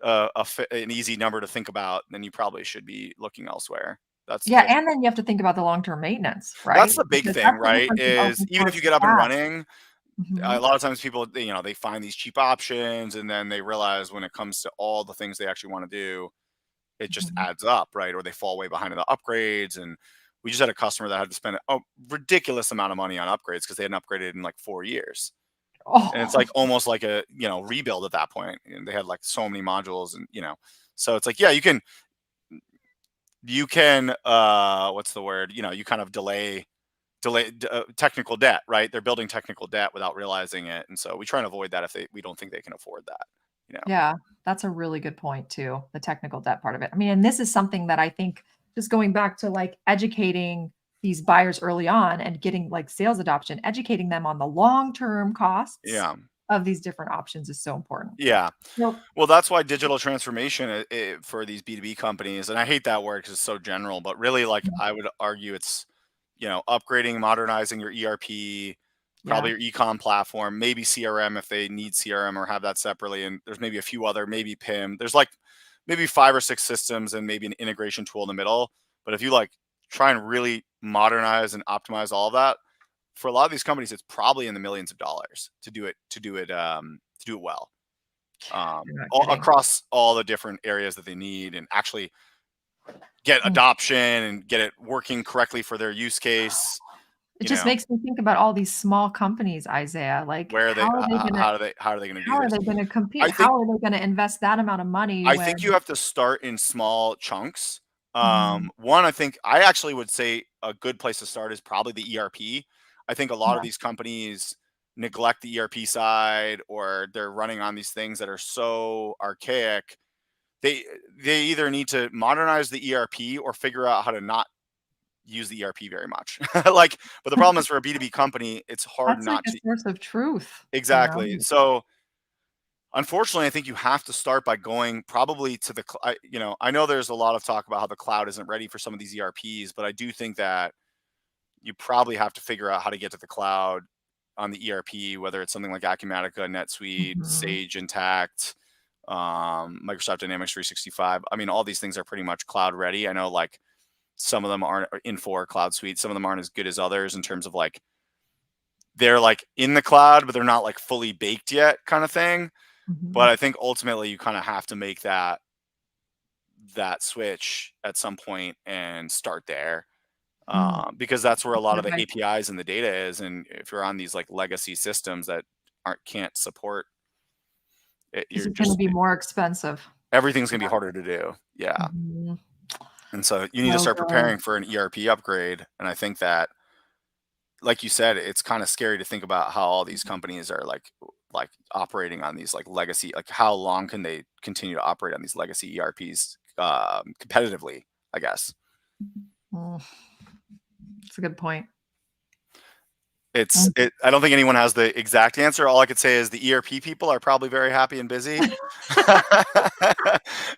an easy number to think about, then you probably should be looking elsewhere. That's Yeah, just and then you have to think about the long-term maintenance, that's right? the big Because thing, that's the right? difference in Is open even if source you and get up and SaaS. running, a Mhm. lot of times people they find these cheap options and then they realize when it comes to all the things they actually want to do, it just Mhm. adds up, right? Or they fall way behind in the upgrades. And we just had a customer that had to spend a ridiculous amount of money on upgrades because they hadn't upgraded in like 4 years. And it's Oh, like almost like a rebuild at that point. And they had like so many modules, and so it's like, yeah, you can what's the word? You kind of delay technical debt, right? They're building technical debt without realizing it, and so we try and avoid that if we don't think they can afford that. You know, yeah, that's a really good point too, the technical debt part of it. I mean, and this is something that I think just going back to like educating these buyers early on and getting like sales adoption, educating them on the long-term costs yeah, of these different options is so important. yeah. So, Well, that's why digital transformation for these B2B companies, and I hate that word because it's so general, but really, like, I would argue it's, upgrading, modernizing your ERP, yeah. probably your ecom platform, maybe CRM if they need CRM or have that separately. And there's maybe a few other, maybe PIM. There's like maybe 5 or 6 systems and maybe an integration tool in the middle. But if you like try and really modernize and optimize all of that, for a lot of these companies, it's probably in the millions of dollars to do it well, You're not kidding. across all the different areas that they need and actually get Mm. adoption and get it working correctly for their use case. It You just know, makes me think about all these small companies, Isaiah, like where are they? How are they going to how do are this? they gonna compete? I think How are they gonna invest that amount of money I think you when have to start in small chunks. Mhm. One, I think I actually would say a good place to start is probably the ERP. I think a lot of Yeah. these companies neglect the ERP side, or they're running on these things that are so archaic. They they either need to modernize the ERP or figure out how to not use the ERP very much. But the problem is for a B2B company, it's hard That's like not a to. source of truth, you know? Exactly. So unfortunately, I think you have to start by going probably to I know there's a lot of talk about how the cloud isn't ready for some of these ERPs, but I do think that you probably have to figure out how to get to the cloud on the ERP, whether it's something like Acumatica, NetSuite, Mhm. Sage Intact, Microsoft Dynamics 365. I mean, all these things are pretty much cloud ready. I know like some of them aren't Infor Cloud Suite, some of them aren't as good as others in terms of like they're like in the cloud, but they're not like fully baked yet, kind of thing. But Mhm. I think ultimately you kind of have to make that switch at some point and start there, Mm. because that's where a lot Good of the advice. APIs and the data is. And if you're on these like legacy systems that can't support it, This you're is gonna just be more expensive. everything's gonna be Yeah. harder to do. Yeah, Mhm. And so you need to So start good. preparing for an ERP upgrade. And I think that, like you said, it's kind of scary to think about how all these companies are like operating on these like legacy, like how long can they continue to operate on these legacy ERPs competitively, I guess. Mm, that's a good point. I don't think anyone has the exact answer. All I could say is the ERP people are probably very happy and busy.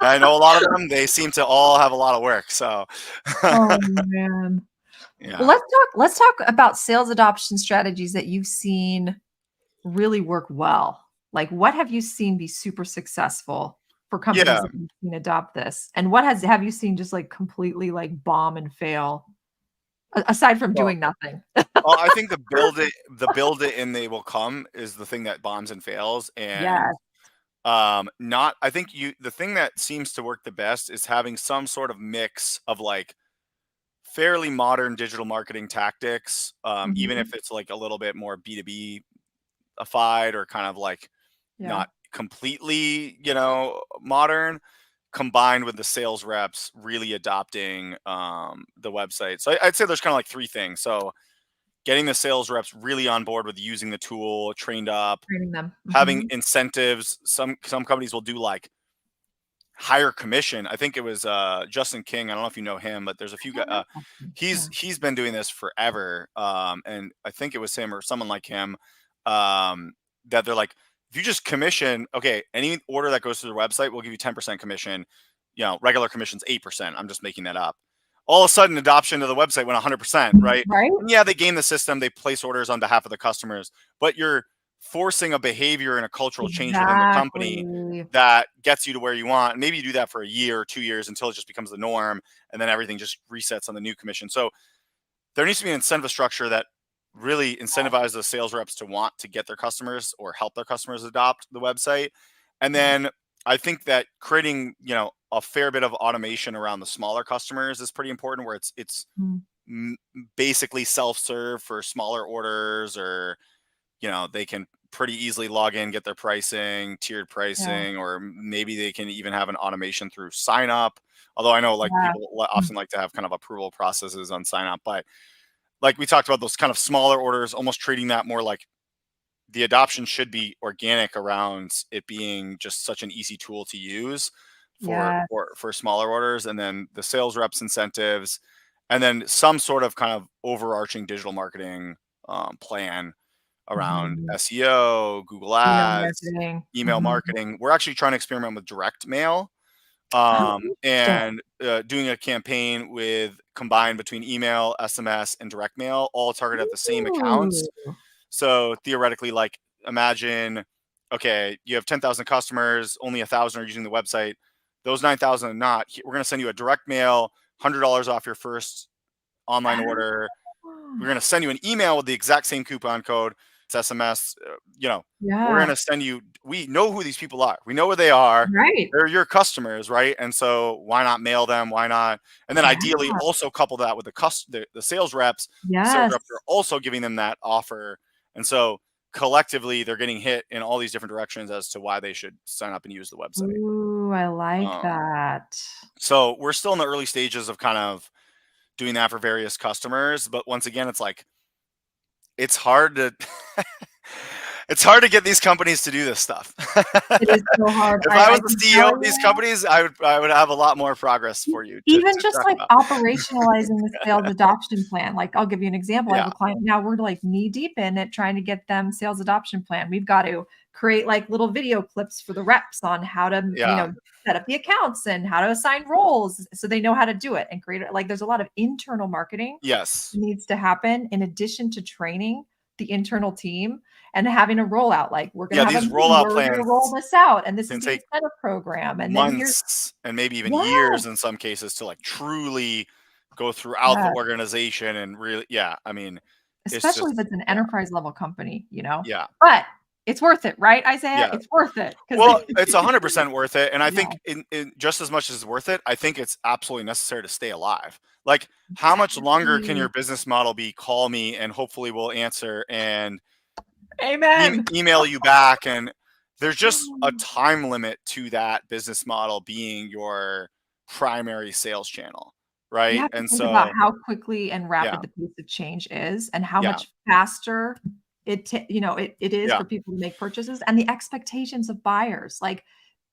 I know a lot of them, they seem to all have a lot of work. So Oh man. Well, yeah. let's talk about sales adoption strategies that you've seen really work well. Like what have you seen be super successful for companies Yeah. that you've seen adopt this? And what have you seen just like completely like bomb and fail aside from Well, doing nothing? I think the build it and they will come is the thing that bombs and fails. And Yes. not I think the thing that seems to work the best is having some sort of mix of like fairly modern digital marketing tactics, even Mhm. if it's like a little bit more B2B ified or kind of like Yeah. not completely, modern, combined with the sales reps really adopting the website. So I'd say there's kind of like three things. So getting the sales reps really on board with using the tool, trained up, Training them. having Mhm. incentives. Some companies will do like higher commission. I think it was Justin King. I don't know if you know him, but there's a few I guys. know something. Yeah. He's been doing this forever, and I think it was him or someone like him, um, that they're like, if you just commission, okay, any order that goes to their website, we'll give you 10% commission. Regular commission's 8%. I'm just making that up. All of a sudden, adoption to the website went 100%, right? Right? And yeah, they game the system, they place orders on behalf of the customers, but you're forcing a behavior and a cultural change within the company Exactly. that gets you to where you want. And maybe you do that for a year or 2 years until it just becomes the norm, and then everything just resets on the new commission. So there needs to be an incentive structure that really incentivizes the sales reps to want to get their customers or help their customers adopt the website. And Yeah. then I think that creating, a fair bit of automation around the smaller customers is pretty important, where it's Mm. basically self-serve for smaller orders, or they can pretty easily log in, get their pricing, tiered Yeah. pricing, or maybe they can even have an automation through sign up. Although I know like Yeah. people Mm. often like to have kind of approval processes on sign up, but like we talked about, those kind of smaller orders, almost treating that more like the adoption should be organic around it being just such an easy tool to use for Yeah. for smaller orders, and then the sales reps incentives, and then some sort of kind of overarching digital marketing plan around Mhm. SEO, Google Email Ads, marketing. email Mhm. marketing. We're actually trying to experiment with direct mail, Oh, interesting. and doing a campaign with combined between email, SMS, and direct mail, all targeted at the same accounts. Ooh. So theoretically, like imagine, okay, you have 10,000 customers, only 1,000 are using the website. Those 9,000 are not. We're going to send you a direct mail, $100 off your first online order. We're Ah. going to send you an email with the exact same coupon code. It's SMS. We're going Yeah. to send you. We know who these people are. We know where they are. Right. They're your customers, right? And so why not mail them? Why not? And then Yeah. ideally also couple that with the sales reps. The sales Yes. reps are also giving them that offer. And so collectively, they're getting hit in all these different directions as to why they should sign up and use the website. Ooh, I like Um, that. so we're still in the early stages of kind of doing that for various customers. But once again, it's like, it's hard to it's hard to get these companies to do this stuff. It is so hard. If I I was the can CEO tell of these you. companies, I would have a lot more progress for you to Even just talk like about. operationalizing the sales adoption plan. Like, I'll give you an example. I have Yeah. a client now, we're like knee deep in it trying to get them sales adoption plan. We've got to create like little video clips for the reps on how to, Yeah. set up the accounts and how to assign roles so they know how to do it and create it. Like there's a lot of internal marketing Yes. that needs to happen in addition to training the internal team and having a rollout. Like we're going Yeah, to have a these meeting rollout where we're going to roll plans this out and this is can the take incentive program. And then here's, months and maybe even yeah, years in some cases to like truly go throughout the yeah. organization and really, yeah, I mean, it's Especially if just, it's an yeah. enterprise level company, Yeah. But it's worth it, right, Isaiah? Yeah. It's worth it because Well, it's 100% worth it, and I yeah, think in just as much as it's worth it, I think it's absolutely necessary to stay alive. Like, how much longer can your exactly. business model be call me and hopefully we'll answer and Amen. email you back, and there's just a time limit to that business model being your primary sales channel. You right? have to And think about so, how quickly and rapid yeah, the pace of change is and how yeah, much faster it is yeah, for people to make purchases and the expectations of buyers. Like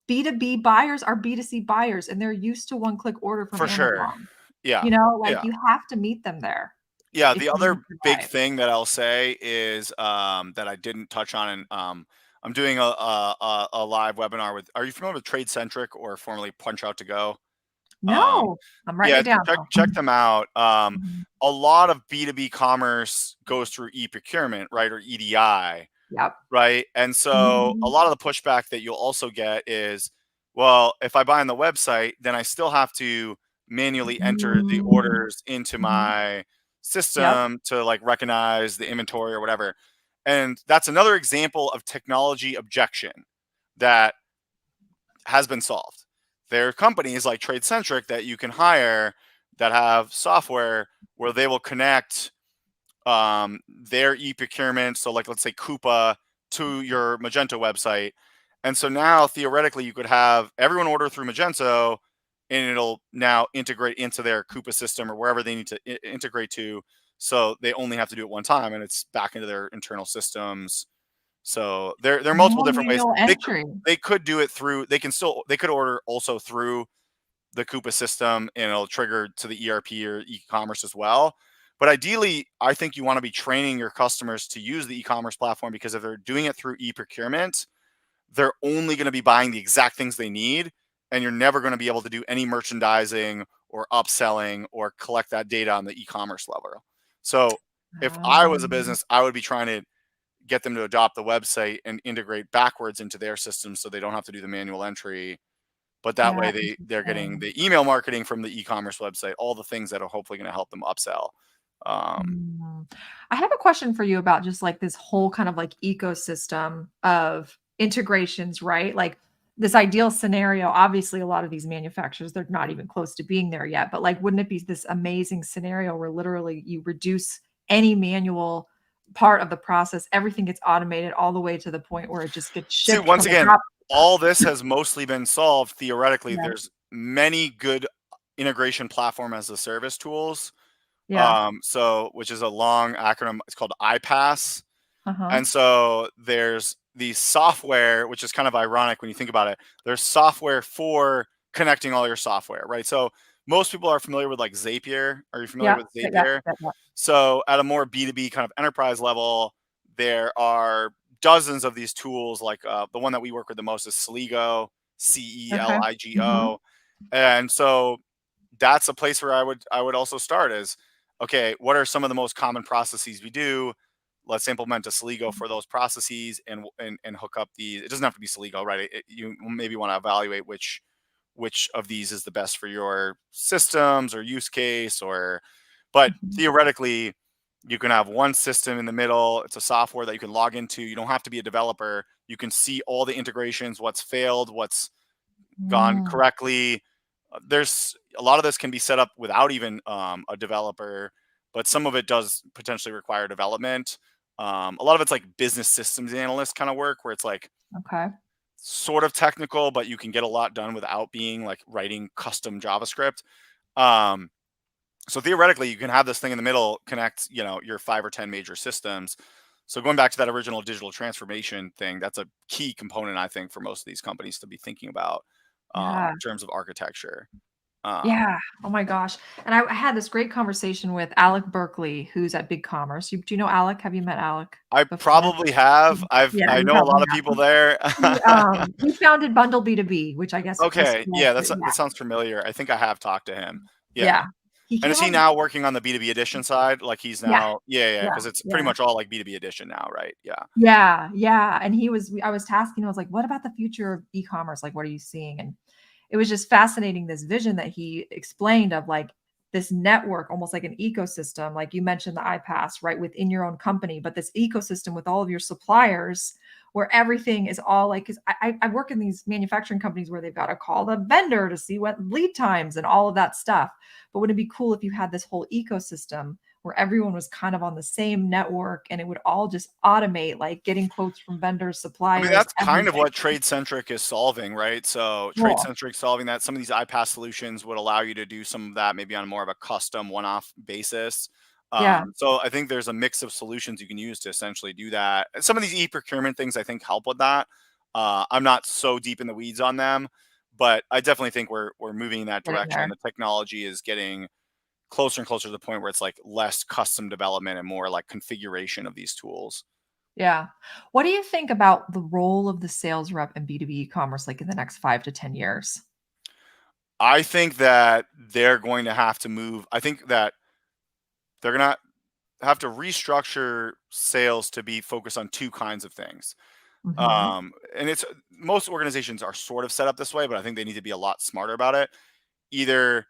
B2B buyers are B2C buyers and they're used to one-click order from for sure. Amazon. Yeah, Like yeah. you have to meet them there Yeah, if the you wanna other big survive. thing that I'll say is, that I didn't touch on, and, I'm doing a live webinar with, are you familiar with Trade Centric, or formerly Punch Out to Go? Um, No, I'm writing yeah, it down check though. check them out. Mhm. A lot of B2B commerce goes through e-procurement, right, or EDI, Yep. right? And so a Mhm. lot of the pushback that you'll also get is, well, if I buy on the website, then I still have to manually enter the Mm. orders into Mhm. my Yep. system to like recognize the inventory or whatever. And that's another example of technology objection that has been solved. There are companies like TradeCentric that you can hire that have software where they will connect their e-procurement, so like let's say Coupa, to your Magento website. And so now theoretically you could have everyone order through Magento and it'll now integrate into their Coupa system or wherever they need to integrate to. So they only have to do it one time and it's back into their internal systems. So there are multiple No different ways. manual entry. They could do it through, they could order also through the Coupa system and it'll trigger to the ERP or e-commerce as well. But ideally, I think you want to be training your customers to use the e-commerce platform, because if they're doing it through e-procurement, they're only going to be buying the exact things they need, and you're never going to be able to do any merchandising or upselling or collect that data on the e-commerce level. So if I was a Um, business, I would be trying to get them to adopt the website and integrate backwards into their system so they don't have to do the manual entry, but that yeah, way they're getting interesting. the email marketing from the e-commerce website, all the things that are hopefully going to help them upsell. Um, Mm. I have a question for you about just like this whole kind of like ecosystem of integrations, right? Like this ideal scenario, obviously a lot of these manufacturers, they're not even close to being there yet, but like wouldn't it be this amazing scenario where literally you reduce any manual part of the process, everything gets automated all the way to the point where it just gets See, shipped once from a again, drop. all this has mostly been solved theoretically. Yeah. There's many good integration platform as a service tools. Yeah. So which is a long acronym. It's called iPaaS. Uh-huh. And so there's the software, which is kind of ironic when you think about it. There's software for connecting all your software, right? So most people are familiar with like Zapier. Are you familiar Yeah. with Yeah. Yeah. Zapier? Yeah. So at a more B2B kind of enterprise level, there are dozens of these tools. Like the one that we work with the most is Celigo, Okay. Mhm. Celigo. And so that's a place where I would also start is, okay, what are some of the most common processes we do? Let's implement a Celigo for those processes and hook up the. It doesn't have to be Celigo, right? You maybe want to evaluate which of these is the best for your systems or use case, or but Mhm. theoretically you can have one system in the middle. It's a software that you can log into. You don't have to be a developer. You can see all the integrations, what's failed, what's gone Mm. correctly. There's a lot of this can be set up without even a developer, but some of it does potentially require development. A lot of it's like business systems analyst kind of work where it's like Okay. sort of technical, but you can get a lot done without being like writing custom JavaScript. Um, so theoretically, you can have this thing in the middle connect, your 5 or 10 major systems. So going back to that original digital transformation thing, that's a key component, I think, for most of these companies to be thinking about Yeah. in terms of architecture. Um, Yeah. Oh my gosh. And I had this great conversation with Alec Berkeley, who's at BigCommerce. Do you know Alec? Have you met Alec I before? probably have. Yeah, I you know a probably lot of have. people there. He founded Bundle B2B, which I guess was Okay, yeah, yeah, that sounds familiar. I think I have talked to him. Yeah. yeah. He And came is he on. now working on the B2B edition side? Like he's Yeah, now, yeah, yeah, because it's pretty yeah. much all like B2B edition now, right? Yeah. Yeah, yeah, and I was tasking him, I was like, "What about the future of e-commerce? Like, what are you seeing?" And it was just fascinating, this vision that he explained of like this network, almost like an ecosystem, like you mentioned the iPass, right, within your own company, but this ecosystem with all of your suppliers where everything is all like, 'cause I work in these manufacturing companies where they've got to call the vendor to see what lead times and all of that stuff. But wouldn't it be cool if you had this whole ecosystem where everyone was kind of on the same network and it would all just automate, like getting quotes from vendors, I mean, suppliers, that's kind of everything. what Trade-Centric is solving, right? So Cool. Trade-Centric solving that. Some of these iPaaS solutions would allow you to do some of that maybe on more of a custom one-off basis. Yeah. So I think there's a mix of solutions you can use to essentially do that. And some of these e-procurement things I think help with that. I'm not so deep in the weeds on them, but I definitely think we're moving in that Getting direction, and there. the technology is getting closer and closer to the point where it's like less custom development and more like configuration of these tools. Yeah. What do you think about the role of the sales rep in B2B e-commerce, like in the next 5 to 10 years? I think that they're going to have to move. I think that they're going to have to restructure sales to be focused on two kinds of things. Mhm. And it's most organizations are sort of set up this way, but I think they need to be a lot smarter about it. Either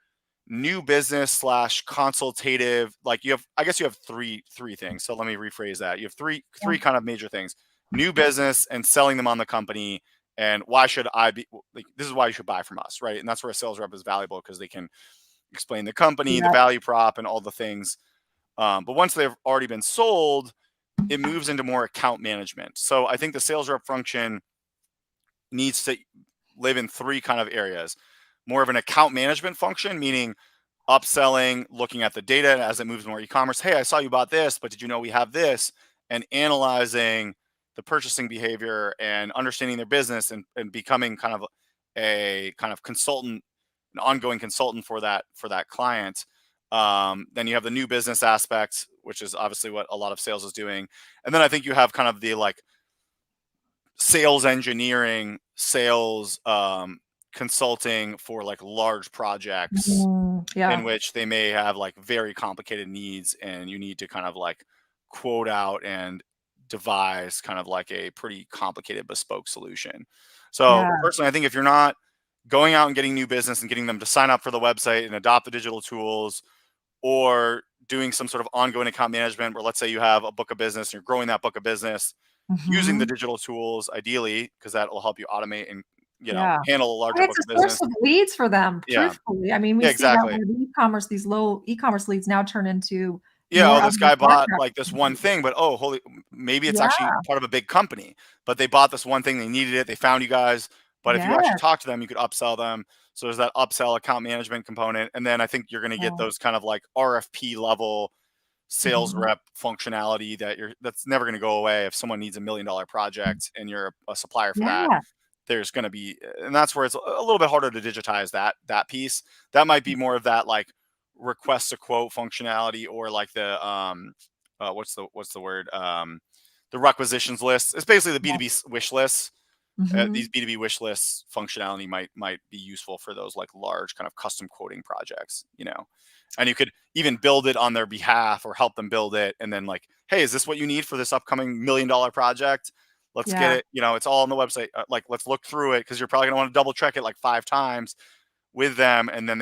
new business slash consultative, like you have, I guess you have three things. So let me rephrase that. You have Yeah. three kind of major things: new business and selling them on the company. And why should I be like, this is why you should buy from us, right? And that's where a sales rep is valuable because they can explain the company, the Yeah. value prop, and all the things. But once they've already been sold, it moves into more account management. So I think the sales rep function needs to live in three kind of areas: more of an account management function, meaning upselling, looking at the data as it moves more e-commerce. Hey, I saw you bought this, but did you know we have this? And analyzing the purchasing behavior and understanding their business, and becoming kind of a kind of consultant, an ongoing consultant for that client. Then you have the new business aspect, which is obviously what a lot of sales is doing. And then I think you have kind of the like sales engineering, sales consulting for like large projects in Yeah. which they may have like very complicated needs, and you need to kind of like quote out and devise kind of like a pretty complicated bespoke solution. So Yeah. personally, I think if you're not going out and getting new business and getting them to sign up for the website and adopt the digital tools, or doing some sort of ongoing account management where, let's say you have a book of business and you're growing that book of business using the Mhm. digital tools, ideally, because that will help you automate and Yeah. handle a larger And it's book a of source business. of leads for them, Yeah. truthfully. I mean, we Yeah, see that exactly. with e-commerce, these low e-commerce leads now turn into Yeah, more oh, of this the guy bought contract like this one leads. thing, but oh, holy, maybe it's Yeah. actually part of a big company, but they bought this one thing, they needed it, they found you guys. But if you actually Yes. talk to them, you could upsell them. So there's that upsell account management component. And then I think you're going to get Yeah. those kind of like RFP level sales Mhm. rep functionality that's never going to go away. If someone needs $1 million project and you're a supplier for that, Yeah. there's going to be, and that's where it's a little bit harder to digitize that piece. That might be more of that like request a quote functionality, or like the what's the word, the requisitions list. It's basically the Yeah. B2B wish lists. These Mhm. B2B wish lists functionality might be useful for those like large kind of custom quoting projects, and you could even build it on their behalf or help them build it. And then like, hey, is this what you need for this upcoming $1 million project? Let's get Yeah. it. It's all on the website. Like, let's look through it, because you're probably gonna want to double check it like 5 times with them, and then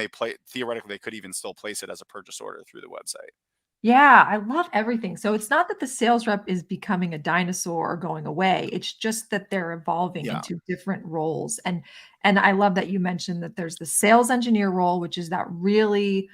theoretically they could even still place it as a purchase order through the website. Yeah, I love everything. So it's not that the sales rep is becoming a dinosaur or going away. It's just that they're evolving Yeah, into different roles. And I love that you mentioned that there's the sales engineer role, which is that really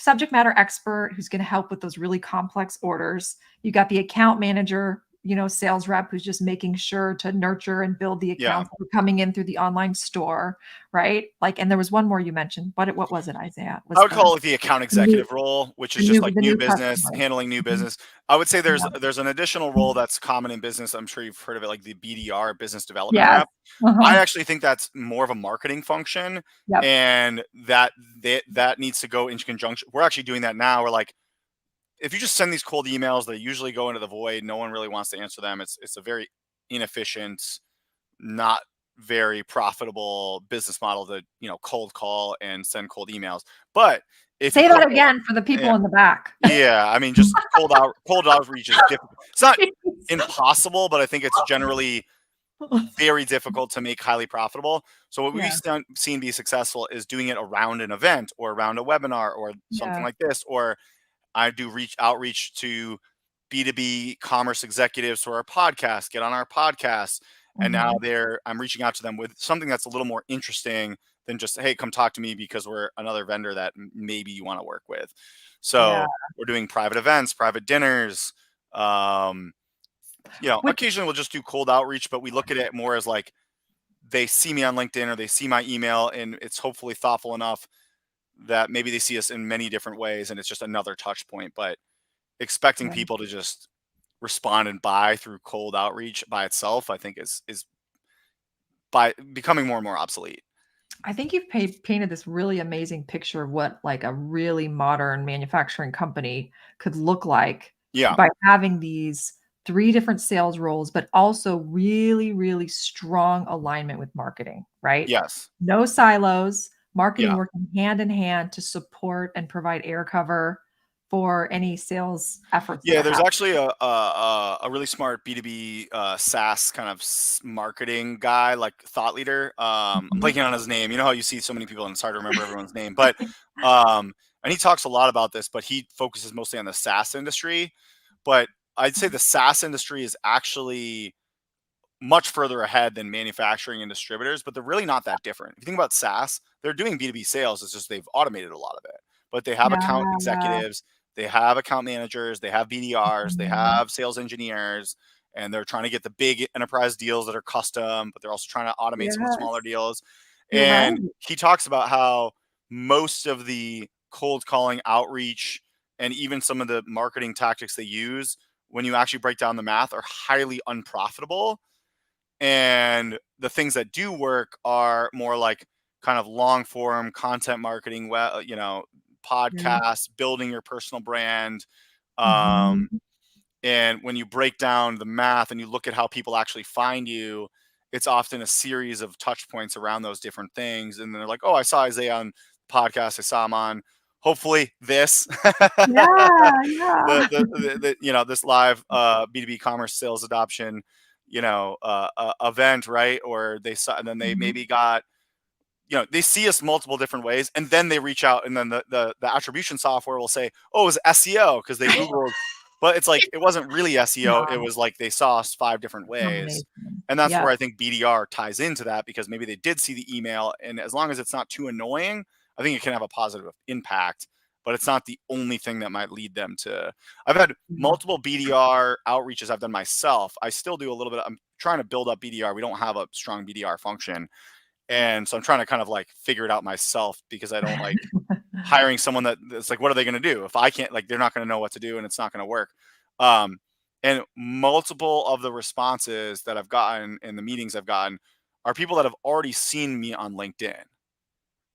subject matter expert who's going to help with those really complex orders. You got the account manager, sales rep who's just making sure to nurture and build the yeah. accounts that are coming in through the online store, right? Like, and there was one more you mentioned. What was it, Isaiah? I Was would call it the account the new executive role, which the is just new like the new new business, customer. handling new Mhm. business. I would say there's Yeah. there's an additional role that's common in business. I'm sure you've heard of it, like the BDR, business development Yes. rep. I Uh-huh. actually think that's more of a marketing function, Yep. and that needs to go into conjunction. We're actually doing that now. We're like, if you just send these cold emails, they usually go into the void. No one really wants to answer them. It's a very inefficient, not very profitable business model to cold call and send cold emails. But if you Say put a that whole, again for the yeah, people in the back. yeah, I mean, just cold outreach is difficult. It's not impossible, but I think it's generally very difficult to make highly profitable. So what we've Yeah, seen be successful is doing it around an event or around a webinar or something yeah. like this. Or I do outreach to B2B commerce executives for our podcast, get on our podcast. And now Mhm. I'm reaching out to them with something that's a little more interesting than just, hey, come talk to me because we're another vendor that maybe you want to work with. Yeah. So we're doing private events, private dinners. Which Occasionally we'll just do cold outreach, but we look at it more as like they see me on LinkedIn or they see my email, and it's hopefully thoughtful enough that maybe they see us in many different ways, and it's just another touch point. But expecting yeah. people to just respond and buy through cold outreach by itself, I think is by becoming more and more obsolete. I think you've painted this really amazing picture of what like a really modern manufacturing company could look like Yeah. by having these 3 different sales roles, but also really, really strong alignment with marketing, right? Yes. No silos, marketing Yeah. working hand in hand to support and provide air cover for any sales efforts that Yeah, are there's happening. actually a really smart B2B SaaS kind of marketing guy, like thought leader. I'm Mhm. blanking on his name. You know how you see so many people and it's hard to remember everyone's name, but and he talks a lot about this, but he focuses mostly on the SaaS industry. But I'd say the SaaS industry is actually much further ahead than manufacturing and distributors, but they're really not that different. If you think about SaaS, they're doing B2B sales. It's just they've automated a lot of it. But they have account Yeah. executives, they have account managers, they have BDRs, they Mhm. have sales engineers, and they're trying to get the big enterprise deals that are custom, but they're also trying to automate some of the smaller Yes. deals. You're right. And he talks about how most of the cold calling outreach and even some of the marketing tactics they use, when you actually break down the math, are highly unprofitable, and the things that do work are more like kind of long form content marketing, Yeah. podcasts, building your personal brand. Um, Mhm. and when you break down the math and you look at how people actually find you, it's often a series of touch points around those different things. And they're like, oh, I saw Isaiah on podcast. I saw him on hopefully this Yeah, yeah. this live B2B commerce sales adoption, event, right? Or they saw, and then they Mhm. maybe got, they see us multiple different ways, and then they reach out, and then the attribution software will say, "Oh, it was SEO," because they Googled, but it's like it wasn't really SEO. It No, was like they saw us 5 different ways, combination. and that's Yeah, where I think BDR ties into that, because maybe they did see the email, and as long as it's not too annoying, I think it can have a positive impact. But it's not the only thing that might lead them to. I've had yeah. multiple BDR outreaches I've done myself. I still do a little bit. I'm trying to build up BDR. We don't have a strong BDR function, and so I'm trying to kind of like figure it out myself, because I don't like hiring someone that's like, what are they going to do if I can't, like, they're not going to know what to do and it's not going to work. Um, and multiple of the responses that I've gotten in the meetings I've gotten are people that have already seen me on LinkedIn,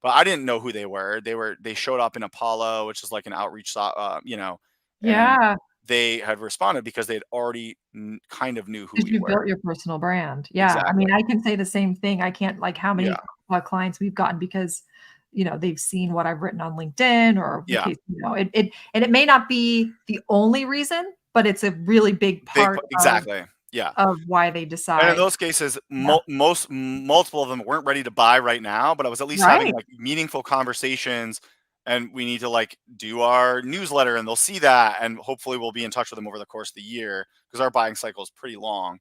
but I didn't know who they were. They showed up in Apollo, which is like an outreach, and Yeah, they had responded because they'd already kind of knew who 'cause we you were. built your personal brand. Yeah, I mean, Exactly. I can say the same thing. I can't like how Yeah. many, clients we've gotten because, they've seen what I've written on LinkedIn or in Yeah. case, it may not be the only reason, but it's a really big part Exactly. Yeah. of why they And in decide. those cases, Yeah. multiple of them weren't ready to buy right now, but I was at least having Right. like meaningful conversations, and we need to like do our newsletter, and they'll see that, and hopefully we'll be in touch with them over the course of the year, because our buying cycle is pretty long.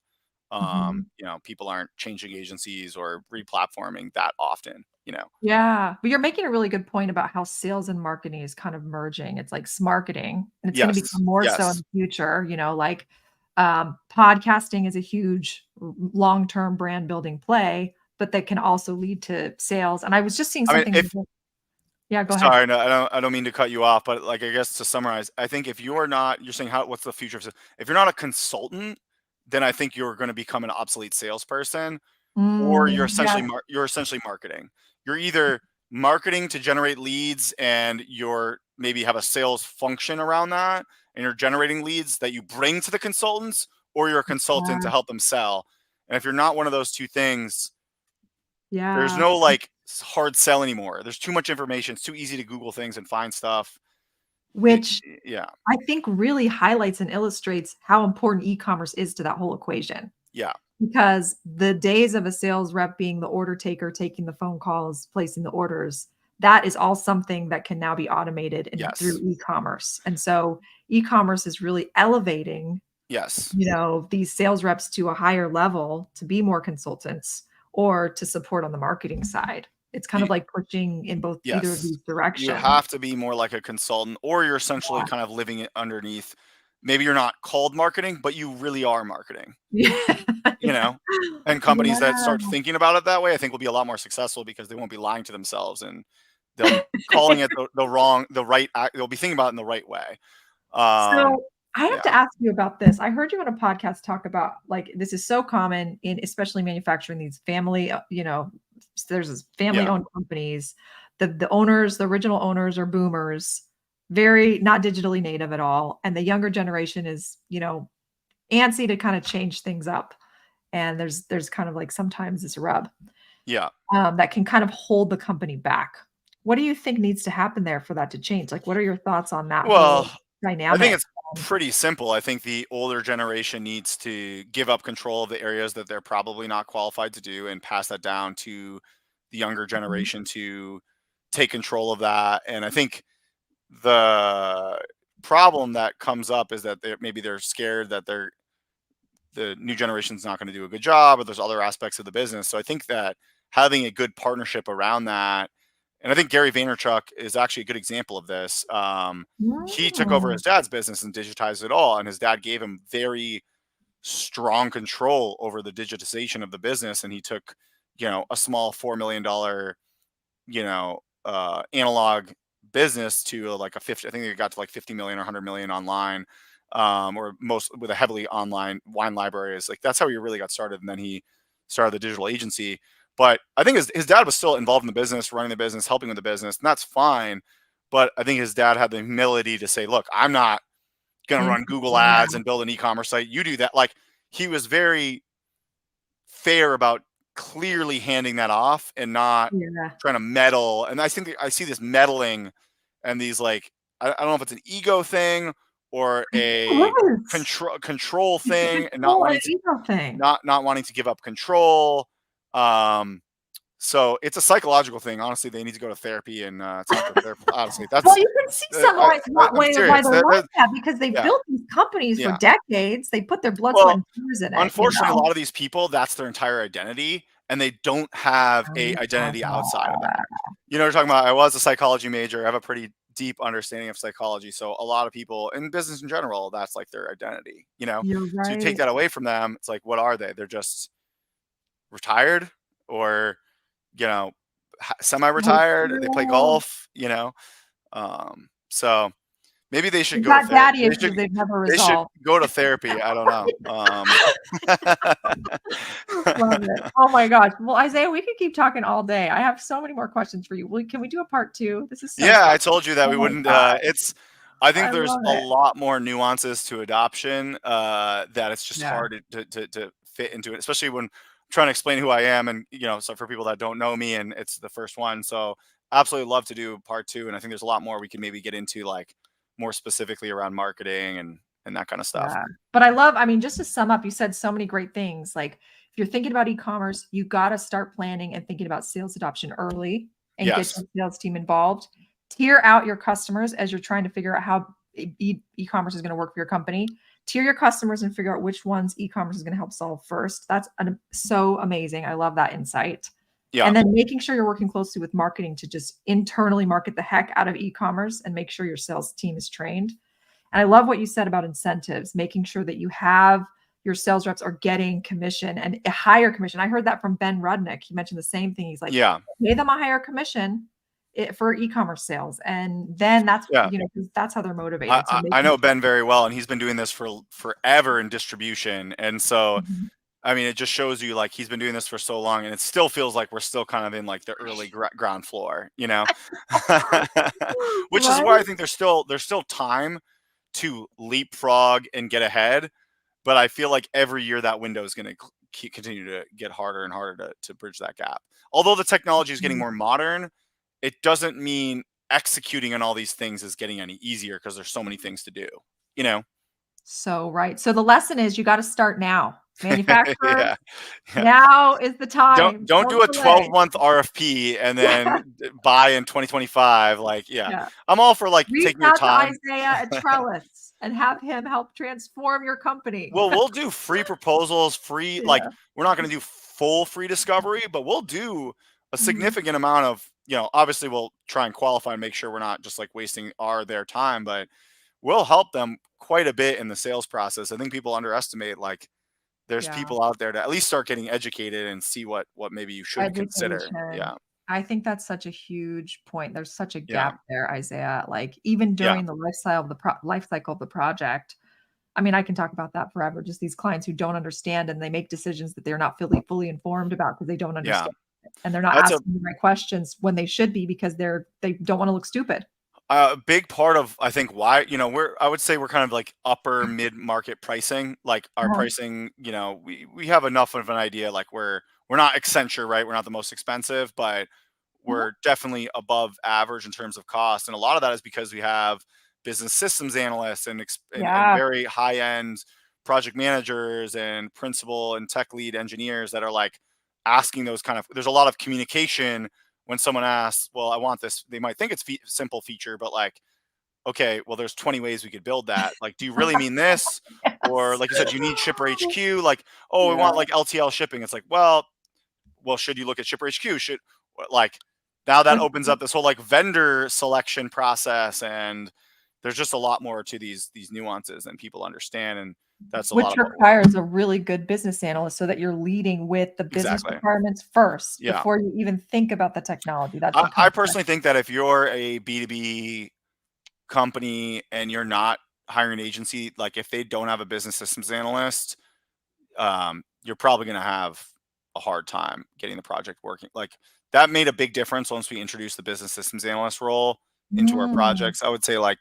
Mhm. People aren't changing agencies or replatforming that often, Yeah, but you're making a really good point about how sales and marketing is kind of merging. It's like smarketing, and it's gonna Yes. become more so in Yes. the future, like, podcasting is a huge long-term brand building play, but that can also lead to sales, and I was just seeing I mean, something. if Yeah, go ahead. sorry, no, I don't mean to cut you off, but like, I guess to summarize, I think if you're not, you're saying what's the future of if you're not a consultant, then I think you're going to become an obsolete salesperson, or you're essentially Yeah, marketing. You're either marketing to generate leads, and you're maybe have a sales function around that, and you're generating leads that you bring to the consultants, or you're a consultant to yeah, help them sell. And if you're not one of those two things, there's yeah, no like hard sell anymore. There's too much information. It's too easy to Google things and find stuff. which Yeah, I think really highlights and illustrates how important e-commerce is to that whole equation. yeah, Because the days of a sales rep being the order taker, taking the phone calls, placing the orders, that is all something that can now be automated through yes, e-commerce. And so e-commerce is really elevating, yes. these sales reps to a higher level to be more consultants or to support on the marketing side. It's kind of like pushing in both either of Yes. these You directions. have to be more like a consultant, or you're essentially kind of living it underneath. Maybe you're not called marketing, but you really are marketing, Yeah. you Yeah. know? And companies that start Yeah. thinking about it that way, I think will be a lot more successful because they won't be lying to themselves, and they'll be calling it they'll be thinking about it in the right way. Um, So I have to yeah. ask you about this. I heard you on a podcast talk about like this is so common in especially manufacturing these family, there's this family Yeah. owned companies. The owners, the original owners are boomers, very not digitally native at all. And the younger generation is, antsy to kind of change things up. And there's kind of like sometimes this rub Yeah. that can kind of hold the company back. What do you think needs to happen there for that to change? Like, what are your thoughts on that whole Well, I think dynamic? it's pretty simple. I think the older generation needs to give up control of the areas that they're probably not qualified to do and pass that down to the younger Mhm. generation to take control of that. And I think the problem that comes up is that maybe they're scared that the new generation's not going to do a good job, or there's other aspects of the business. So I think that having a good partnership around that, and I think Gary Vaynerchuk is actually a good example of this. He took over his Mm. dad's business and digitized it all, and his dad gave him very strong control over the digitization of the business, and he took, a small $4 million, analog business to like a 50, I think it got to like 50 million or 100 million online, or most with a heavily online wine library. Is like, that's how he really got started. And then he started the digital agency. But I think his dad was still involved in the business, running the business, helping with the business, and that's fine. But I think his dad had the humility to say, look, I'm not going to run Google Yeah, ads and build an e-commerce site. You do that. Like, he was very fair about clearly handing that off and not yeah. trying to meddle. And I think I see this meddling and these like, I don't know if it's an ego thing or I think a it is. control It's a thing, and control and ego thing. not wanting to give up control. Um, so it's a psychological thing. Honestly, they need to go to therapy and talk to a therapist. Honestly, Well, that's you can see some why I'm why serious. they're like that because they've Yeah, built these companies for yeah. decades. They put their blood, sweat, Well, and tears in it, unfortunately, a lot of these people, that's their entire identity, and they don't have a identity outside of that. You're talking about, I was a psychology major. I have a pretty deep understanding of psychology. So a lot of people in business in general, that's like their identity, You're So you take right. that away from them, it's like, what are they? They're just retired, or, you know, semi-retired. They play Oh, golf. So maybe they should they've go to got therapy. daddy issues they've never They should resolved. go to therapy. I don't know. Love it. Oh my gosh. Well, Isaiah, we could keep talking all day. I have so many more questions for you. Can we do a part two? This is so Yeah, fun. I told you that Oh we my wouldn't. god. I think I there's love a it. lot more nuances to adoption, that it's just Yeah. hard to fit into it, especially when I'm trying to explain who I am, and so for people that don't know me, and it's the first one. So absolutely love to do part two, and I think there's a lot more we can maybe get into, like more specifically around marketing and that kind of stuff. Yeah. But I mean, just to sum up, you said so many great things. Like if you're thinking about e-commerce, you got to start planning and thinking about sales adoption early and get Yes. your sales team involved. Tier out your customers as you're trying to figure out how e-commerce is going to work for your company. Tier your customers and figure out which ones e-commerce is going to help solve first. That's so amazing. I love that insight. Yeah. And then making sure you're working closely with marketing to just internally market the heck out of e-commerce and make sure your sales team is trained. And I love what you said about incentives, making sure that you have your sales reps are getting commission and a higher commission. I heard that from Ben Rudnick. He mentioned the same thing. He's like, Yeah. pay them a higher commission for e-commerce sales. And then that's, Yeah. 'cause that's how they're motivated. So I making know Ben very well, and he's been doing this for forever in distribution, and so Mhm. I mean, it just shows you like he's been doing this for so long, and it still feels like we're still kind of in like the early ground floor. Which is why I Right? think there's still time to leapfrog and get ahead. But I feel like every year that window is going to continue to get harder and harder to bridge that gap. Although the technology is getting Mhm. more modern, it doesn't mean executing on all these things is getting any easier because there's so many things to do. You know? So right. So the lesson is you got to start now. Manufacturers, Yeah. Yeah. now is the Don't time. don't Don't do a delay. 12-month RFP and then buy in 2025. Like, yeah, Yeah. I'm all for like Reach taking your out to time. Isaiah at Trellis and have him help transform your company. Well, we'll do free proposals, free, like, Yeah. we're not going to do full free discovery, but we'll do a Mhm. significant amount of, obviously we'll try and qualify and make sure we're not just like wasting their time, but we'll help them quite a bit in the sales process. I think people underestimate, like, there's Yeah. people out there to at least start getting educated and see what maybe you should consider. Education. Yeah. I think that's such a huge point. There's such a Yeah. gap there, Isaiah. Like, even Yeah. during the life cycle of the project, I mean, I can talk about that forever. Just these clients who don't understand and they make decisions that they're not fully informed about because they don't Yeah. understand it, and they're not That's a asking the right questions when they should be because they don't wanna look stupid. A big part of, I think, why, I would say we're kind of like upper mid market pricing. Like our Uh-huh. pricing, we have enough of an idea. Like we're not Accenture, right? We're not the most expensive, but Mhm. we're definitely above average in terms of cost. And a lot of that is because we have business systems analysts and Yeah. very high end project managers and principal and tech lead engineers that are like asking those kind of, there's a lot of communication when someone asks, well, I want this, they might think it's simple feature, but like, okay, well, there's 20 ways we could build that. Like, do you really mean this? Or Yes. like you said, you need shipper HQ. Like, oh, we Yeah. want like LTL shipping. It's like, well, should you look at shipper HQ? Like, now that Which opens up this whole like vendor selection process, and there's just a lot more to these nuances than people understand, and that's a lot which of what we're requires a really good business analyst so that you're leading with the business exactly. requirements first Yeah. before you even think about the technology. That I becomes personally think that if you're a B2B company and you're not hiring an agency, like if they don't have a business systems analyst, you're probably going to have a hard time getting the project working. Like that made a big difference once we introduced the business systems analyst role into our Mm, projects. I would say like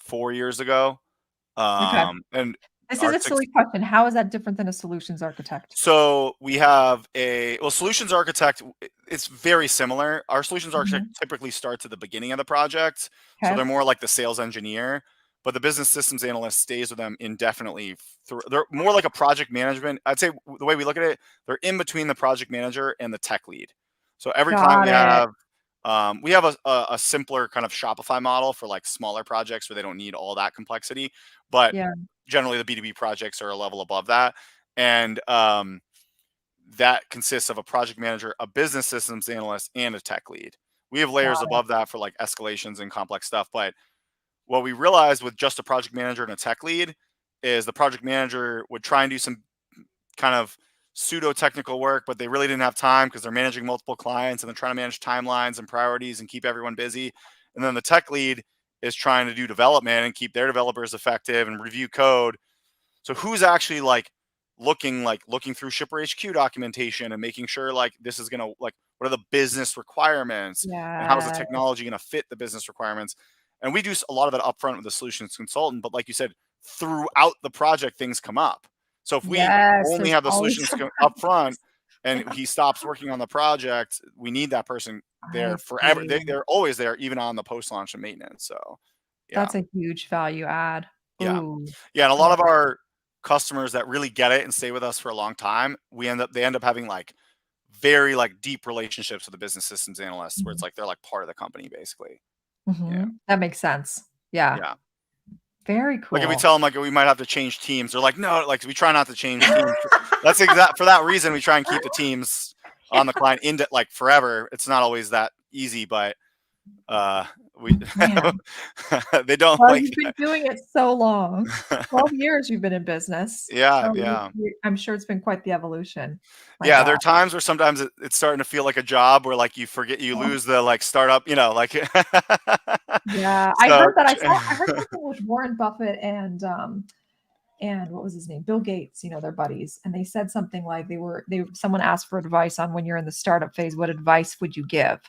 4 years ago. okay. And This is our a silly question. How is that different than a solutions architect? So we have solutions architect. It's very similar. Our solutions architect Mhm. typically starts at the beginning of the project, so Okay. they're more like the sales engineer. But the business systems analyst stays with them indefinitely. They're more like a project management. I'd say the way we look at it, they're in between the project manager and the tech lead. So every client Got it. we have a simpler kind of Shopify model for like smaller projects where they don't need all that complexity. But Yeah. generally, the B2B projects are a level above that. And that consists of a project manager, a business systems analyst, and a tech lead. We have layers Got above that for like escalations and complex stuff. But what we realized with just a project manager and a tech lead is the project manager would try and do some kind of pseudo technical work, but they really didn't have time because they're managing multiple clients and they're trying to manage timelines and priorities and keep everyone busy. And then the tech lead is trying to do development and keep their developers effective and review code. So who's actually looking through shipper HQ documentation and making sure like this is gonna like what are the business requirements and how is the Yeah. technology gonna fit the business requirements? And we do a lot of that upfront with the solutions consultant, but like you said, throughout the project things come up. So if we Yes, only there's have the always solutions up front surprises. and he stops working on the project, we need that person there I forever. see. They're always there, even on the post launch and maintenance. So yeah. That's a huge value add. Yeah. Ooh, Yeah, and a I lot love of it. our customers that really get it and stay with us for a long time, they end up having like very like deep relationships with the business systems analysts where it's Mhm. like they're like part of the company basically. Yeah. Mhm. That makes sense. Yeah. Yeah. Very Like if we cool. tell them like we might have to change teams, they're like, no, like we try not to change teams. That's exact for that reason we try and keep the teams on the client into like forever. It's not always that easy, but uh we Man. they don't Well, like you've been doing it so long. that. 12 years you've been in business. Yeah, So yeah. I'm sure it's been quite the evolution. My Yeah, there god. are times where sometimes it's starting to feel like a job where like you lose the like startup, like Yeah, I so heard that. I heard something with Warren Buffett and what was his name? Bill Gates, they're buddies. And they said something like someone asked for advice on when you're in the startup phase, what advice would you give?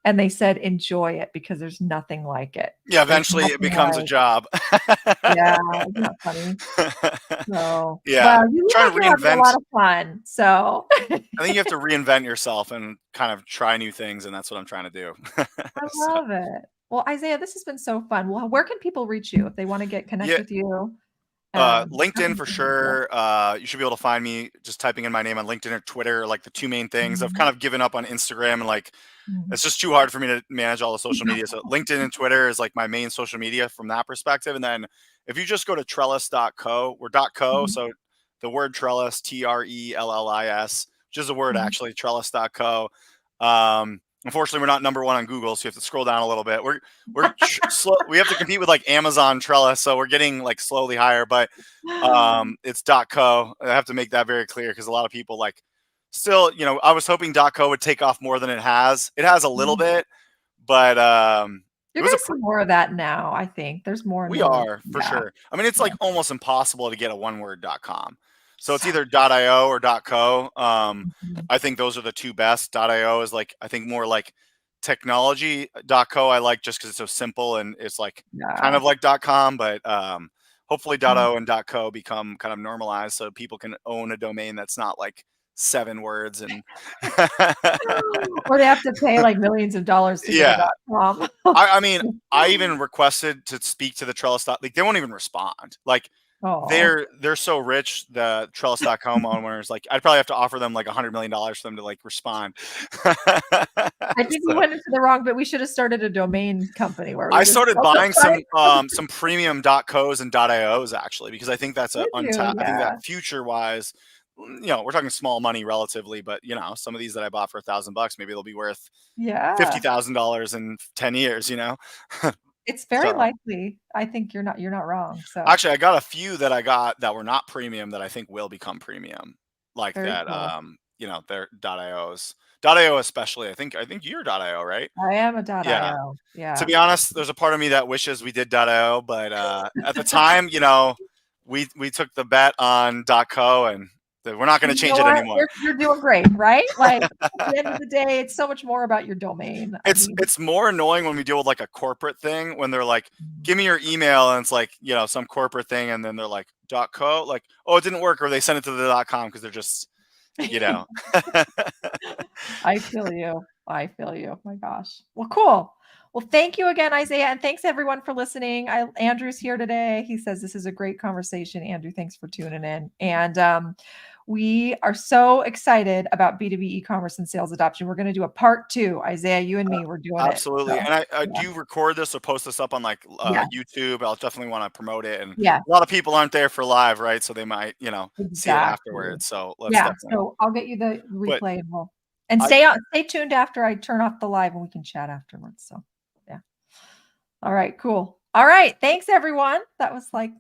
And they said, enjoy it because there's nothing like it. yeah, There's eventually it nothing becomes a like, job. yeah, isn't that funny? So, Yeah, well, you look try like and you're having a lot reinvent. of fun. So I think you have to reinvent yourself and kind of try new things, and that's what I'm trying to do. I So, love it. Well, Isaiah, this has been so fun. Well, where can people reach you if they want to connect yeah, with you? How LinkedIn can for they find you? sure. You should be able to find me just typing in my name on LinkedIn or Twitter, are like the two main things. I've Mhm. kind of given up on Instagram and like Mhm. it's just too hard for me to manage all the social media. So LinkedIn and Twitter is like my main social media from that perspective. And then if you just go to trellis.co, we're .co. Mhm. So the word trellis, Trellis, which is a word Mhm. actually, trellis.co. Unfortunately, we're not number one on Google, so you have to scroll down a little bit. We're slow. We have to compete with like Amazon, Trellis, so we're getting like slowly higher. But it's .co. I have to make that very clear because a lot of people like still, I was hoping .co would take off more than it has. It has a little bit, but You're going to see more of that now, I think. There's more and we more. are for sure. I mean, it's like almost impossible to get a one-word .com. So it's either .io or .co. I think those are the two best. .io is like, I think more like technology. .co I like just because it's so simple and it's like kind of like .com, but hopefully .o and .co become kind of normalized so people can own a domain that's not like 7 words and or they have to pay like millions of dollars to get a .com. I mean, I even requested to speak to the Trellis. Like they won't even respond. Like they're so rich, the Trellis.com owners. Like I'd probably have to offer them like $100 million for them to like respond. I think we went into the wrong, but we should have started a domain company where we I started buying some premium .co's and .ios actually because I think that's untapped. I think that future wise, we're talking small money relatively, but some of these that I bought for $1,000, maybe they'll be worth $50,000 in 10 years. It's very likely. I think you're not wrong. So actually, I got a few that I got that were not premium that I think will become premium, like very that. Cool. They're .ios, .io especially. I think you're .io, right? I am a .io. Yeah. To be honest, there's a part of me that wishes we did .io, but at the time, we took the bet on .co and we're not going to change it anymore. You're doing great, right? Like at the end of the day, it's so much more about your domain. It's more annoying when we deal with like a corporate thing when they're like, give me your email, and it's like, some corporate thing, and then they're like .co, like, oh, it didn't work, or they send it to the .com because they're just, I feel you. My gosh. Well, cool. Well, thank you again, Isaiah. And thanks everyone for listening. Andrew's here today. He says this is a great conversation. Andrew, thanks for tuning in. And we are so excited about B2B e-commerce and sales adoption. We're going to do a part 2. Isaiah, you and me, we're doing absolutely. it. So, and I do record this or post this up on like YouTube. I'll definitely want to promote it. And a lot of people aren't there for live, right? So they might, see it afterwards. So let's so I'll get you the replay and stay tuned after I turn off the live and we can chat afterwards. So all right, cool. All right. Thanks everyone. That was like